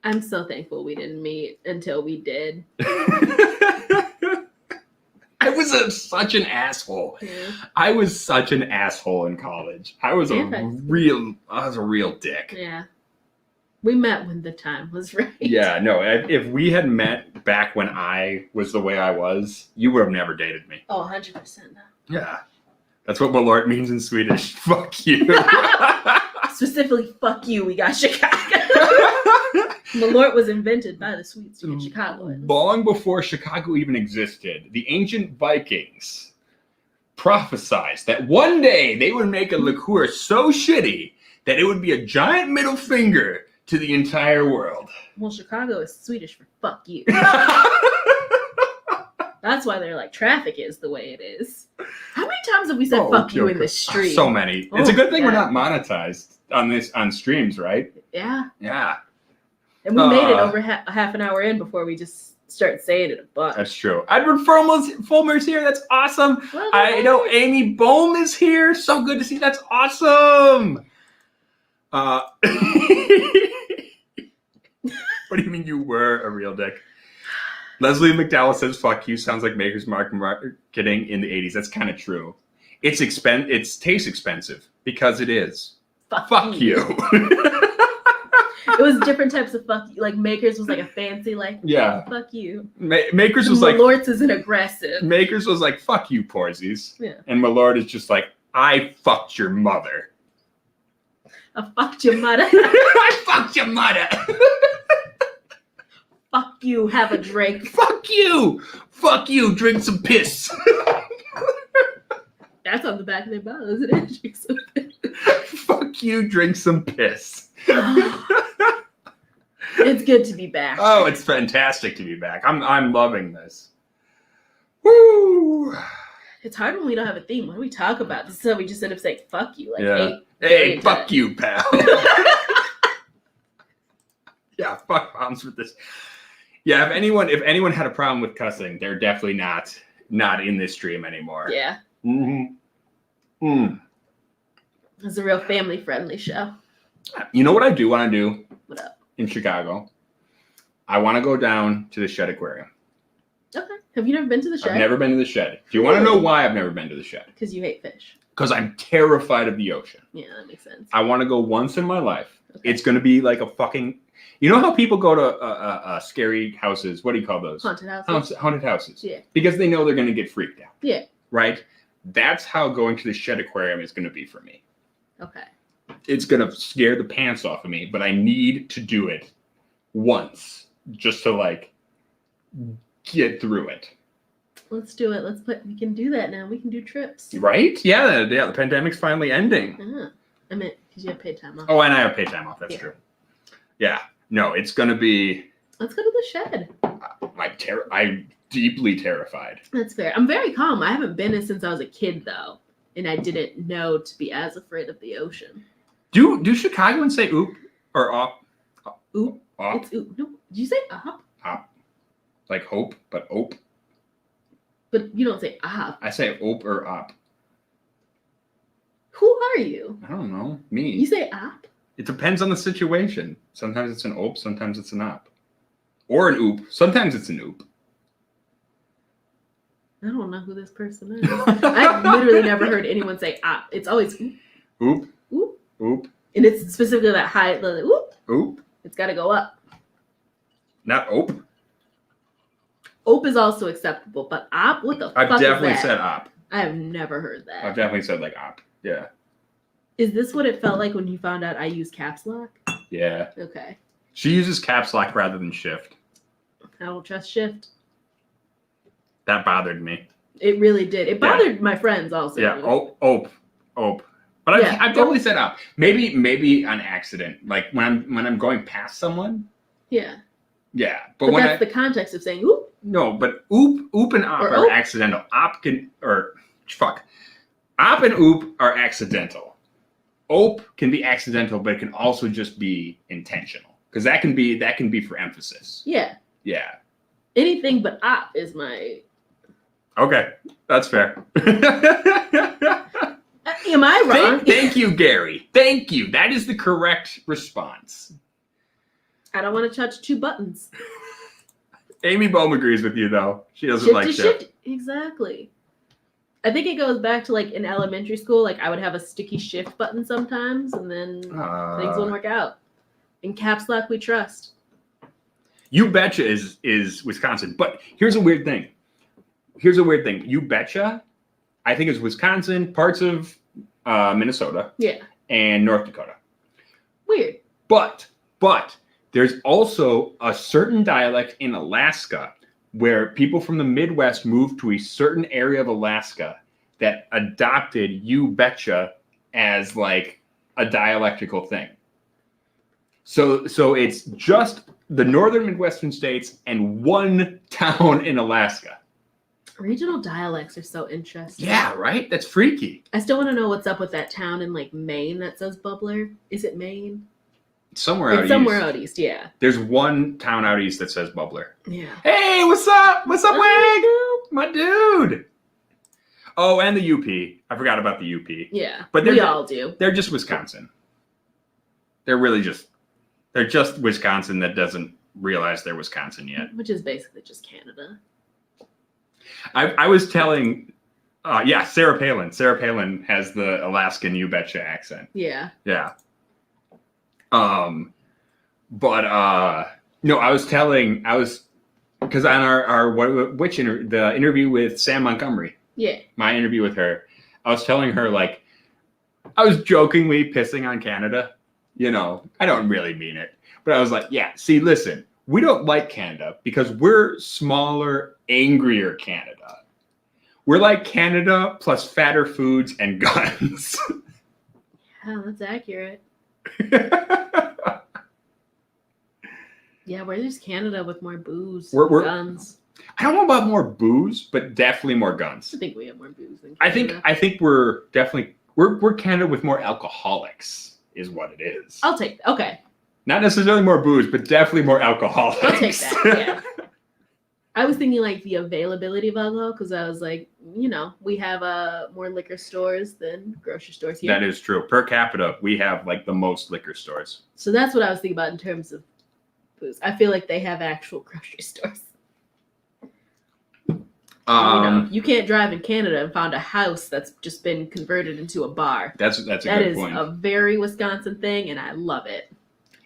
I'm so thankful we didn't meet until we did. I was such an asshole. Yeah. I was such an asshole in college. I was a real dick. Yeah. We met when the time was right. Yeah, no, if we had met back when I was the way I was, you would have never dated me. Oh, 100% no. Yeah. That's what Malort means in Swedish. Fuck you. Specifically, fuck you, we got Chicago. Malort was invented by the Swedes to get Chicago. Long before Chicago even existed, the ancient Vikings prophesized that one day they would make a liqueur so shitty that it would be a giant middle finger to the entire world. Well, Chicago is Swedish for fuck you. That's why they're like, traffic is the way it is. How many times have we said fuck you in this stream? So many. It's a good thing we're not monetized on streams, right? Yeah. Yeah. And we made it over half an hour in before we just start saying it a bunch. That's true. Edward Fulmer's here. That's awesome. Well, I know Amy Bohm is here. So good to see. That's awesome. What do you mean you were a real dick? Leslie McDowell says, fuck you. Sounds like Maker's Mark marketing in the 80s. That's kind of true. It tastes expensive because it is. Fuck you. It was different types of fuck you. Like Maker's was like a fancy, like, fuck you. Maker's was like, Malort's is an aggressive. Maker's was like, fuck you, Porzies. Yeah. And Malort is just like, I fucked your mother. I fucked your mother. I fucked your mother. Fuck you, have a drink. Fuck you. Fuck you, drink some piss. That's on the back of their bottle, isn't it? Drink some piss. Fuck you, drink some piss. It's good to be back. Oh, it's fantastic to be back. I'm loving this. Woo! It's hard when we don't have a theme. What do we talk about? This is how we just end up saying fuck you. Like, hey, fuck you, pal. Yeah, fuck bombs with this. Yeah, if anyone had a problem with cussing, they're definitely not in this stream anymore. Yeah. Mm-hmm. It's a real family-friendly show. You know what I do want to do? What up? In Chicago? I want to go down to the Shed Aquarium. Okay. Have you never been to the Shed? I've never been to the Shed. Do you want to know why I've never been to the Shed? Because you hate fish. because I'm terrified of the ocean. Yeah, that makes sense. I want to go once in my life. Okay. It's going to be like a fucking... You know how people go to scary houses? What do you call those? Haunted houses. Haunted houses. Yeah. Because they know they're going to get freaked out. Yeah. Right? That's how going to the Shed Aquarium is going to be for me. Okay. It's going to scare the pants off of me, but I need to do it once just to like get through it. Let's do it. We can do that now. We can do trips. Right? Yeah. The pandemic's finally ending. I meant because you have paid time off. Oh, and I have paid time off. That's true. Yeah. No, it's going to be... Let's go to the Shed. I'm deeply terrified. That's fair. I'm very calm. I haven't been since I was a kid, though. And I didn't know to be as afraid of the ocean. Do Chicagoans say oop or op? Oop. Op. It's oop. No, did you say op? Op. Like hope, but ope. But you don't say op. I say ope or op. Who are you? I don't know. Me. You say op? It depends on the situation. Sometimes it's an ope, sometimes it's an op. Or an oop. Sometimes it's an oop. I don't know who this person is. I've literally never heard anyone say op. It's always oop. Oop. Oop. Oop. And it's specifically that high, like, oop. Oop. It's got to go up. Not ope. Ope is also acceptable, but op? What the fuck I've definitely is that? said op. I have never heard that. I've definitely said like op. Yeah. Is this what it felt like when you found out I use caps lock? Yeah. Okay. She uses caps lock rather than shift. I don't trust shift. That bothered me. It really did. It bothered my friends also. Yeah. Ope. But I've definitely said op. Maybe on accident. Like when I'm going past someone. Yeah. Yeah. But that's the context of saying oop. No, but oop and op Or are oop. accidental. Op and oop are accidental. Ope can be accidental, but it can also just be intentional. Because that can be for emphasis. Yeah. Yeah. Anything but op is my... Okay. That's fair. Am I wrong? Thank you, Gary. Thank you. That is the correct response. I don't want to touch two buttons. Amy Bohm agrees with you, though. She doesn't like shift. Exactly. I think it goes back to like in elementary school. Like I would have a sticky shift button sometimes, and then things wouldn't work out. In caps lock, we trust. You Betcha is Wisconsin, but here's a weird thing. You Betcha, I think is Wisconsin, parts of Minnesota, and North Dakota. Weird. But there's also a certain dialect in Alaska where people from the Midwest moved to a certain area of Alaska that adopted You Betcha as like a dialectical thing. So it's just the northern Midwestern states and one town in Alaska. Regional dialects are so interesting. Yeah, right? That's freaky. I still want to know what's up with that town in like Maine that says bubbler. Is it Maine? Somewhere out east. Yeah. There's one town out east that says bubbler. Yeah. Hey, what's up? What's up, Wag? My dude. Oh, and the UP. I forgot about the UP. Yeah. But we all do. They're just Wisconsin. They're just Wisconsin that doesn't realize they're Wisconsin yet. Which is basically just Canada. I was telling Sarah Palin. Sarah Palin has the Alaskan You Betcha accent. Yeah. Yeah. No, I was because on the interview with Sam Montgomery. Yeah. My interview with her, I was telling her like, I was jokingly pissing on Canada. You know, I don't really mean it, but I was like, yeah, see, listen, we don't like Canada because we're smaller, angrier Canada. We're like Canada plus fatter foods and guns. Yeah, that's accurate. Yeah, we're just Canada with more booze, guns. I don't know about more booze, but definitely more guns. I think we have more booze than Canada. I think we're definitely we're Canada with more alcoholics, is what it is. I'll take that. Okay. Not necessarily more booze, but definitely more alcoholics. I'll take that. Yeah. I was thinking like the availability of alcohol because I was like, you know, we have more liquor stores than grocery stores here. That is true. Per capita, we have like the most liquor stores. So that's what I was thinking about in terms of booze. I feel like they have actual grocery stores. You can't drive in Canada and found a house that's just been converted into a bar. That's a good point. That is a very Wisconsin thing, and I love it.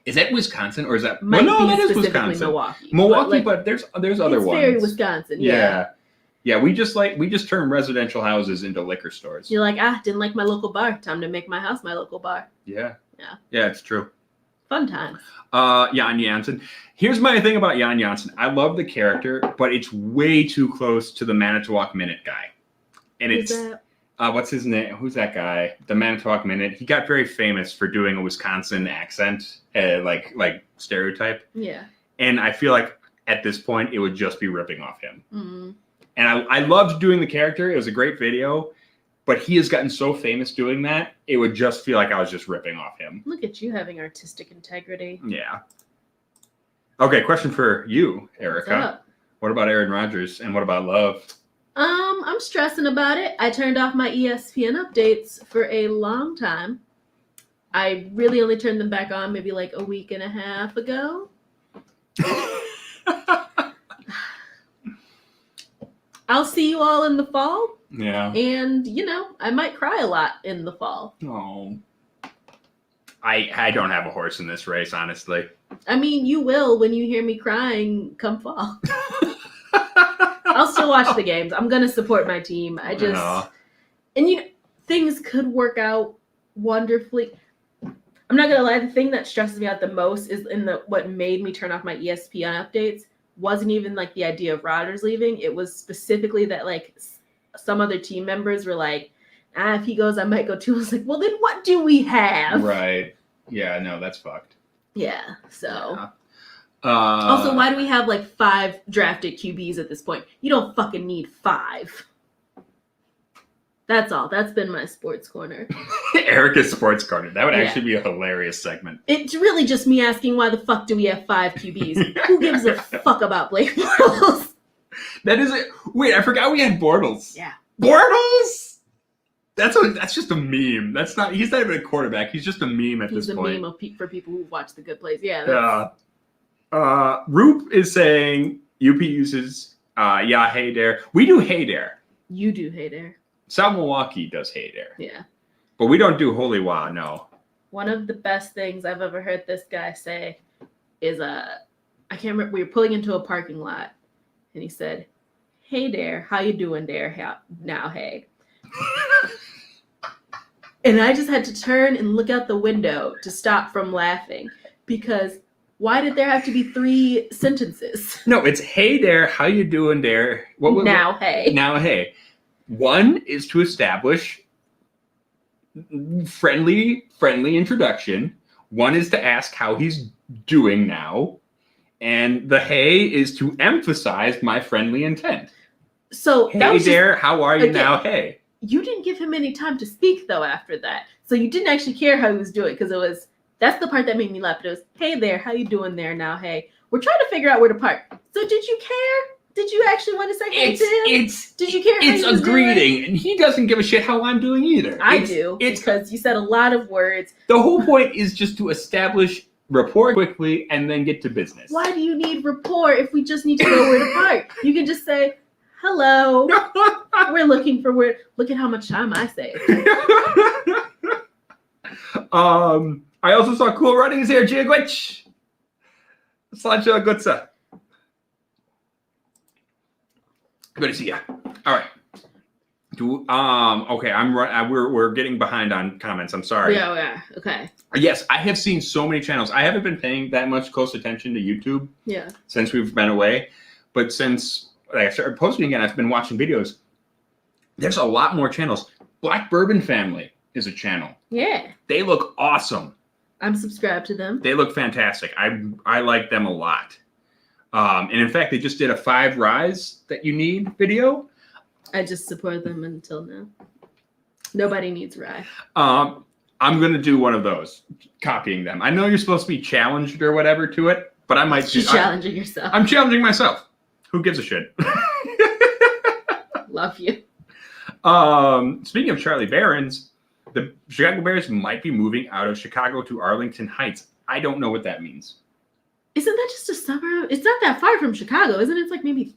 Is that Wisconsin or is that? Might well, no, be that is specifically Wisconsin. Milwaukee, but there's other it's ones. very Wisconsin. Yeah. We just turn residential houses into liquor stores. You're like, didn't like my local bar. Time to make my house my local bar. Yeah, it's true. Fun times. Jan Jansen. Here's my thing about Jan Jansen. I love the character, but it's way too close to the Manitowoc Minute guy. And Who's that? What's his name? Who's that guy? The Manitowoc Minute. He got very famous for doing a Wisconsin accent, like stereotype. Yeah. And I feel like at this point, it would just be ripping off him. Mm-hmm. And I loved doing the character. It was a great video. But he has gotten so famous doing that, it would just feel like I was just ripping off him. Look at you having artistic integrity. Yeah. Okay, question for you, Erica. What's up? What about Aaron Rodgers and what about love? I'm stressing about it. I turned off my ESPN updates for a long time. I really only turned them back on maybe like a week and a half ago. I'll see you all in the fall. Yeah. And, I might cry a lot in the fall. Oh. I don't have a horse in this race, honestly. I mean, you will when you hear me crying come fall. I'll still watch the games. I'm going to support my team. And things could work out wonderfully. I'm not going to lie. The thing that stresses me out the most is what made me turn off my ESPN updates wasn't even like the idea of Rodgers leaving. It was specifically that like some other team members were like, if he goes, I might go too. I was like, well, then what do we have? Right. Yeah, no, that's fucked. Yeah, so. Yeah. Also, why do we have like 5 drafted QBs at this point? You don't fucking need 5. That's all. That's been my sports corner. Erica's sports corner. That would actually be a hilarious segment. It's really just me asking why the fuck do we have 5 QBs? Who gives a fuck about Blake Bortles? That is it. Wait, I forgot we had Bortles. Yeah. Bortles? That's just a meme. He's not even a quarterback. He's just a meme at this point. He's a meme for people who watch the good plays. Yeah. Roop is saying UP uses hey there. We do hey there. You do hey there. South Milwaukee does hey there. Yeah. But we don't do holy wah, no. One of the best things I've ever heard this guy say is I can't remember, we were pulling into a parking lot and he said, "Hey there, how you doing there? Now, hey." And I just had to turn and look out the window to stop from laughing because why did there have to be 3 sentences? No, it's hey there, how you doing there? Hey. Now, hey. One is to establish friendly introduction. One is to ask how he's doing now. And the hey is to emphasize my friendly intent. So hey there, how are you now? Hey. You didn't give him any time to speak though after that. So you didn't actually care how he was doing because that's the part that made me laugh. It was, hey there, how you doing there now? Hey. We're trying to figure out where to park. So did you care? Did you actually want to say hey to him? Did you care how it's a greeting, and he doesn't give a shit how I'm doing either. I do, because you said a lot of words. The whole point is just to establish rapport quickly and then get to business. Why do you need rapport if we just need to know where to park? You can just say, hello, we're looking for where. Look at how much time I saved. I also saw cool runnings here, Jigwitch. Slancha Gutsa. Good to see ya. All right. Okay. We're getting behind on comments. I'm sorry. Yeah. Okay. Yes, I have seen so many channels. I haven't been paying that much close attention to YouTube. Yeah. Since we've been away, but since I started posting again, I've been watching videos. There's a lot more channels. Black Bourbon Family is a channel. Yeah. They look awesome. I'm subscribed to them. They look fantastic. I like them a lot. And in fact, they just did a 5 Rise That You Need video. I just support them until now. Nobody needs rye. I'm going to do one of those, copying them. I know you're supposed to be challenged or whatever to it, but I might You're challenging yourself. I'm challenging myself. Who gives a shit? Love you. Speaking of Charlie Barons, the Chicago Bears might be moving out of Chicago to Arlington Heights. I don't know what that means. Isn't that just a suburb? It's not that far from Chicago, isn't it? It's like maybe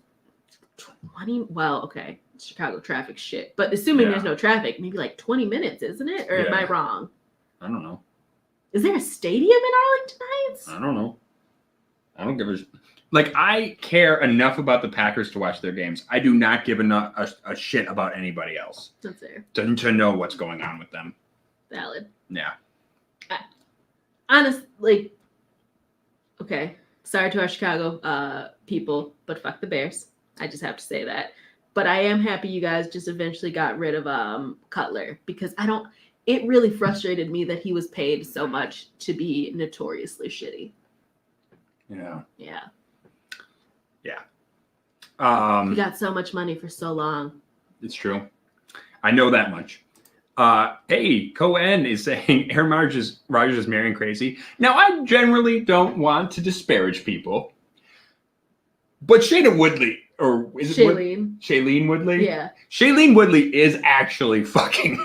20. Well, okay, Chicago traffic shit. But assuming there's no traffic, maybe like 20 minutes, isn't it? Or am I wrong? I don't know. Is there a stadium in Arlington Heights? I don't know. I don't give a like. I care enough about the Packers to watch their games. I do not give a shit about anybody else. That's fair. To know what's going on with them. Valid. Yeah. Honestly, okay. Sorry to our Chicago people, but fuck the Bears. I just have to say that. But I am happy you guys just eventually got rid of Cutler because it really frustrated me that he was paid so much to be notoriously shitty. Yeah. Yeah. Yeah. He got so much money for so long. It's true. I know that much. Hey, Cohen is saying Aaron Rodgers is marrying crazy. Now, I generally don't want to disparage people, but Shayne Woodley, or is it Shailene Woodley? Yeah. Shailene Woodley is actually fucking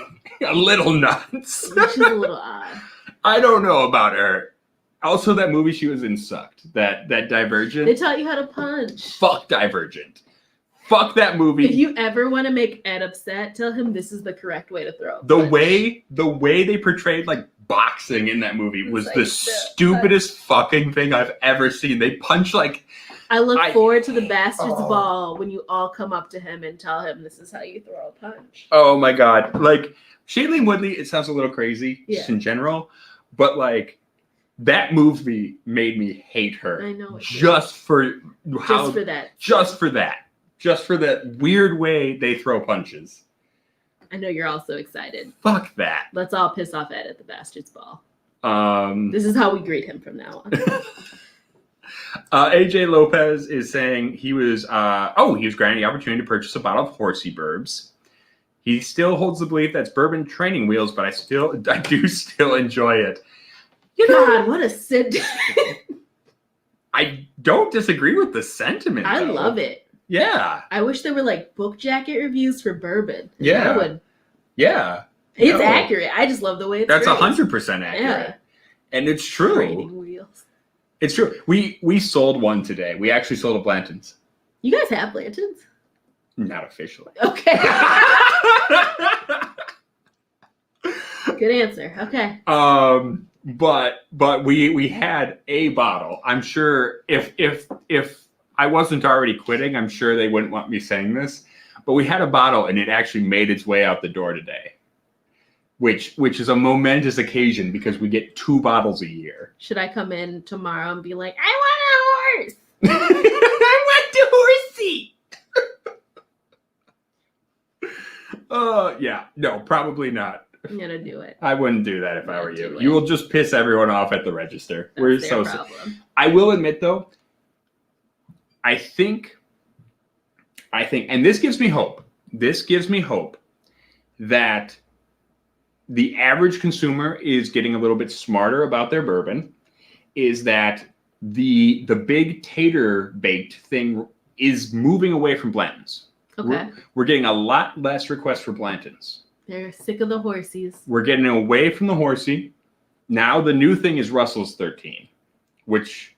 a little nuts. She's a little odd. I don't know about her. Also, that movie she was in sucked. That Divergent. They taught you how to punch. Fuck Divergent. Fuck that movie. If you ever want to make Ed upset, tell him this is the correct way to throw. The way they portrayed like boxing in that movie was like the stupidest fucking thing I've ever seen. They punch like. I look forward to the bastard's ball when you all come up to him and tell him this is how you throw a punch. Oh my god! Like Shailene Woodley, it sounds a little crazy just in general, but like that movie made me hate her. I know. Just for that weird way they throw punches. I know you're also excited. Fuck that. Let's all piss off Ed at the bastard's ball. This is how we greet him from now on. AJ Lopez is saying he was granted the opportunity to purchase a bottle of Horsey Burbs. He still holds the belief that's bourbon training wheels, but I do still enjoy it. You know, God, what a sit. I don't disagree with the sentiment. I love it. Yeah. I wish there were like book jacket reviews for bourbon. Yeah. Yeah. It's accurate. I just love the way it's That's 100% accurate. Yeah. And it's true. Training wheels. It's true. We sold one today. We actually sold a Blanton's. You guys have Blanton's? Not officially. Okay. Good answer. Okay. But we had a bottle. I'm sure if I wasn't already quitting, I'm sure they wouldn't want me saying this. But we had a bottle and it actually made its way out the door today. Which is a momentous occasion because we get 2 bottles a year. Should I come in tomorrow and be like, I want a horse? I want a horsey. Yeah. No, probably not. I'm gonna do it. I wouldn't do that if I were you. You will just piss everyone off at the register. That's their problem. I will admit though, I think, and this gives me hope. This gives me hope that the average consumer is getting a little bit smarter about their bourbon, is that the big tater baked thing is moving away from Blanton's. Okay. We're getting a lot less requests for Blanton's. They're sick of the horsies. We're getting away from the horsey. Now the new thing is Russell's 13, which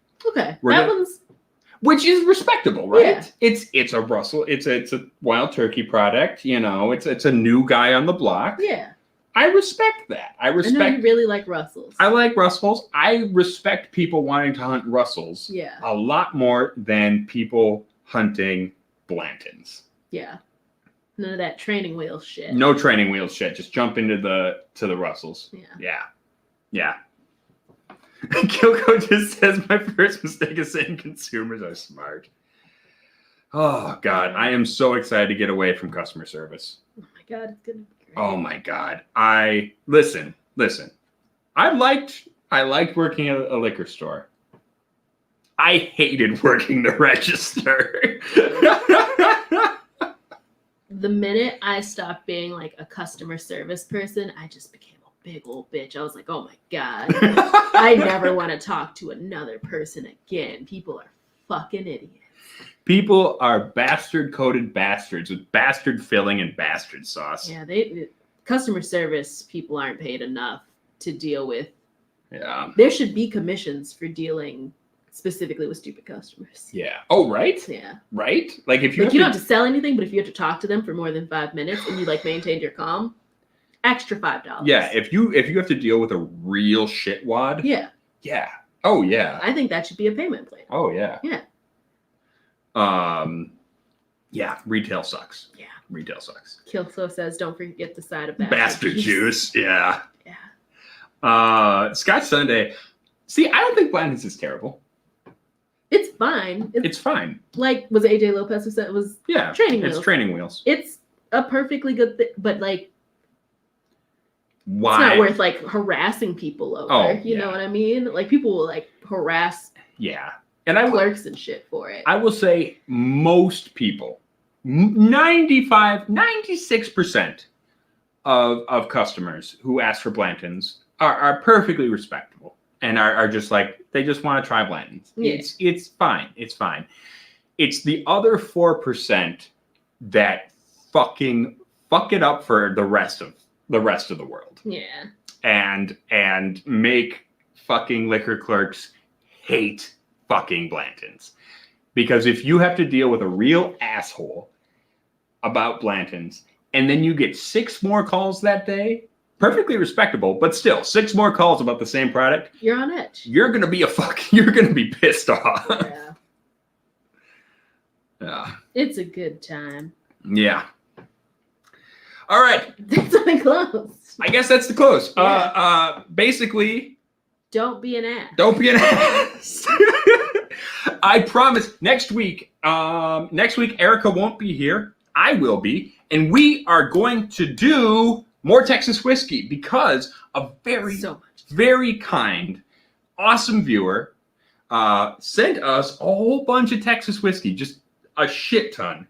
which is respectable, right? Yeah. It's a Russell. It's a Wild Turkey product. You know, it's a new guy on the block. Yeah. I respect that. I know you really like Russells. I like Russells. I respect people wanting to hunt Russells. Yeah. A lot more than people hunting Blantons. Yeah. None of that training wheel shit. No training wheel shit. Just jump into the Russells. Yeah. Kilko just says my first mistake is saying consumers are smart. Oh God, I am so excited to get away from customer service. Oh my God, it's gonna be great. Oh my God. Listen. I liked working at a liquor store. I hated working the register. The minute I stopped being like a customer service person, I just became a big old bitch. I was like, oh my God, I never want to talk to another person again. People are fucking idiots. People are bastard-coated bastards with bastard filling and bastard sauce. Yeah, customer service people aren't paid enough to deal with. Yeah. There should be commissions for dealing specifically with stupid customers. Yeah. Oh, right. Yeah. Right. Like if you Like, you don't have to sell anything, but if you have to talk to them for more than 5 minutes and you like maintained your calm, extra $5. Yeah. If you have to deal with a real shitwad. Yeah. Yeah. Oh yeah. I think that should be a payment plan. Oh yeah. Yeah. Yeah. Retail sucks. Yeah. Retail sucks. Kilso says, don't forget the side of Bastard juice. Yeah. Yeah. Scotch Sunday. See, I don't think Blanton's is terrible. It's fine. It's fine. Like, was it AJ Lopez who said it was training wheels? It's training wheels. It's a perfectly good thing, but like, why? It's not worth like harassing people over. Oh, You know what I mean? Like, people will like harass and clerks and shit for it. I will say most people, 96% of customers who ask for Blantons are perfectly respectable and are just like, they just want to try Blantons. Yeah. It's fine. It's fine. It's the other 4% that fucking fuck it up for the rest of the world. Yeah. And make fucking liquor clerks hate fucking Blantons. Because if you have to deal with a real asshole about Blantons, and then you get 6 more calls that day, perfectly respectable, but still 6 more calls about the same product, you're on edge. you're gonna be pissed off. Yeah. Yeah. It's a good time. Yeah. All right. That's how it close. I guess that's the close. Yeah. Basically, don't be an ass. don't be an ass. I promise next week Erica won't be here. I will be. And we are going to do more Texas whiskey because a very kind, awesome viewer sent us a whole bunch of Texas whiskey, just a shit ton.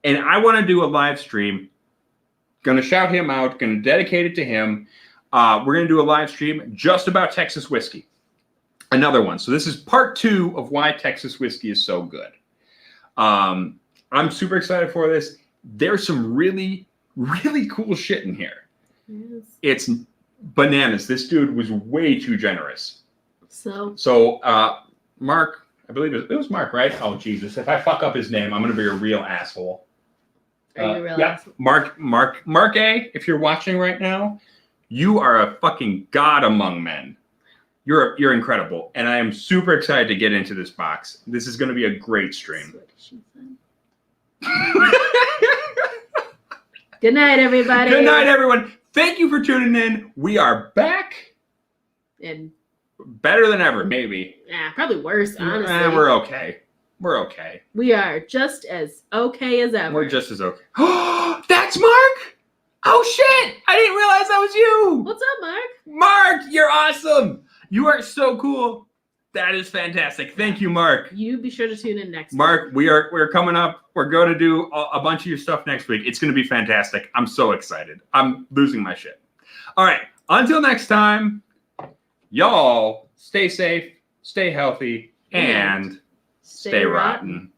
And I want to do a live stream. Gonna shout him out, gonna dedicate it to him. We're gonna do a live stream just about Texas whiskey. Another one. So this is part 2 of why Texas whiskey is so good. I'm super excited for this. There's some really, really cool shit in here. Yes. It's bananas. This dude was way too generous. So Mark, I believe it was Mark, right? Oh, Jesus. If I fuck up his name, I'm going to be a real asshole. are you real? Yeah, Mark A, if you're watching right now, you are a fucking god among men. You're incredible. And I am super excited to get into this box. This is going to be a great stream. Good night, everybody. Good night, everyone. Thank you for tuning in. We are back. And better than ever, maybe. Probably worse, honestly. We're okay. We're okay. We are just as okay as ever. We're just as okay. Oh, that's Mark! Oh, shit! I didn't realize that was you! What's up, Mark? Mark, you're awesome! You are so cool. That is fantastic. Thank you, Mark. You be sure to tune in next Mark, week. we're coming up. We're going to do a bunch of your stuff next week. It's going to be fantastic. I'm so excited. I'm losing my shit. All right. Until next time, y'all stay safe, stay healthy, and stay rotten.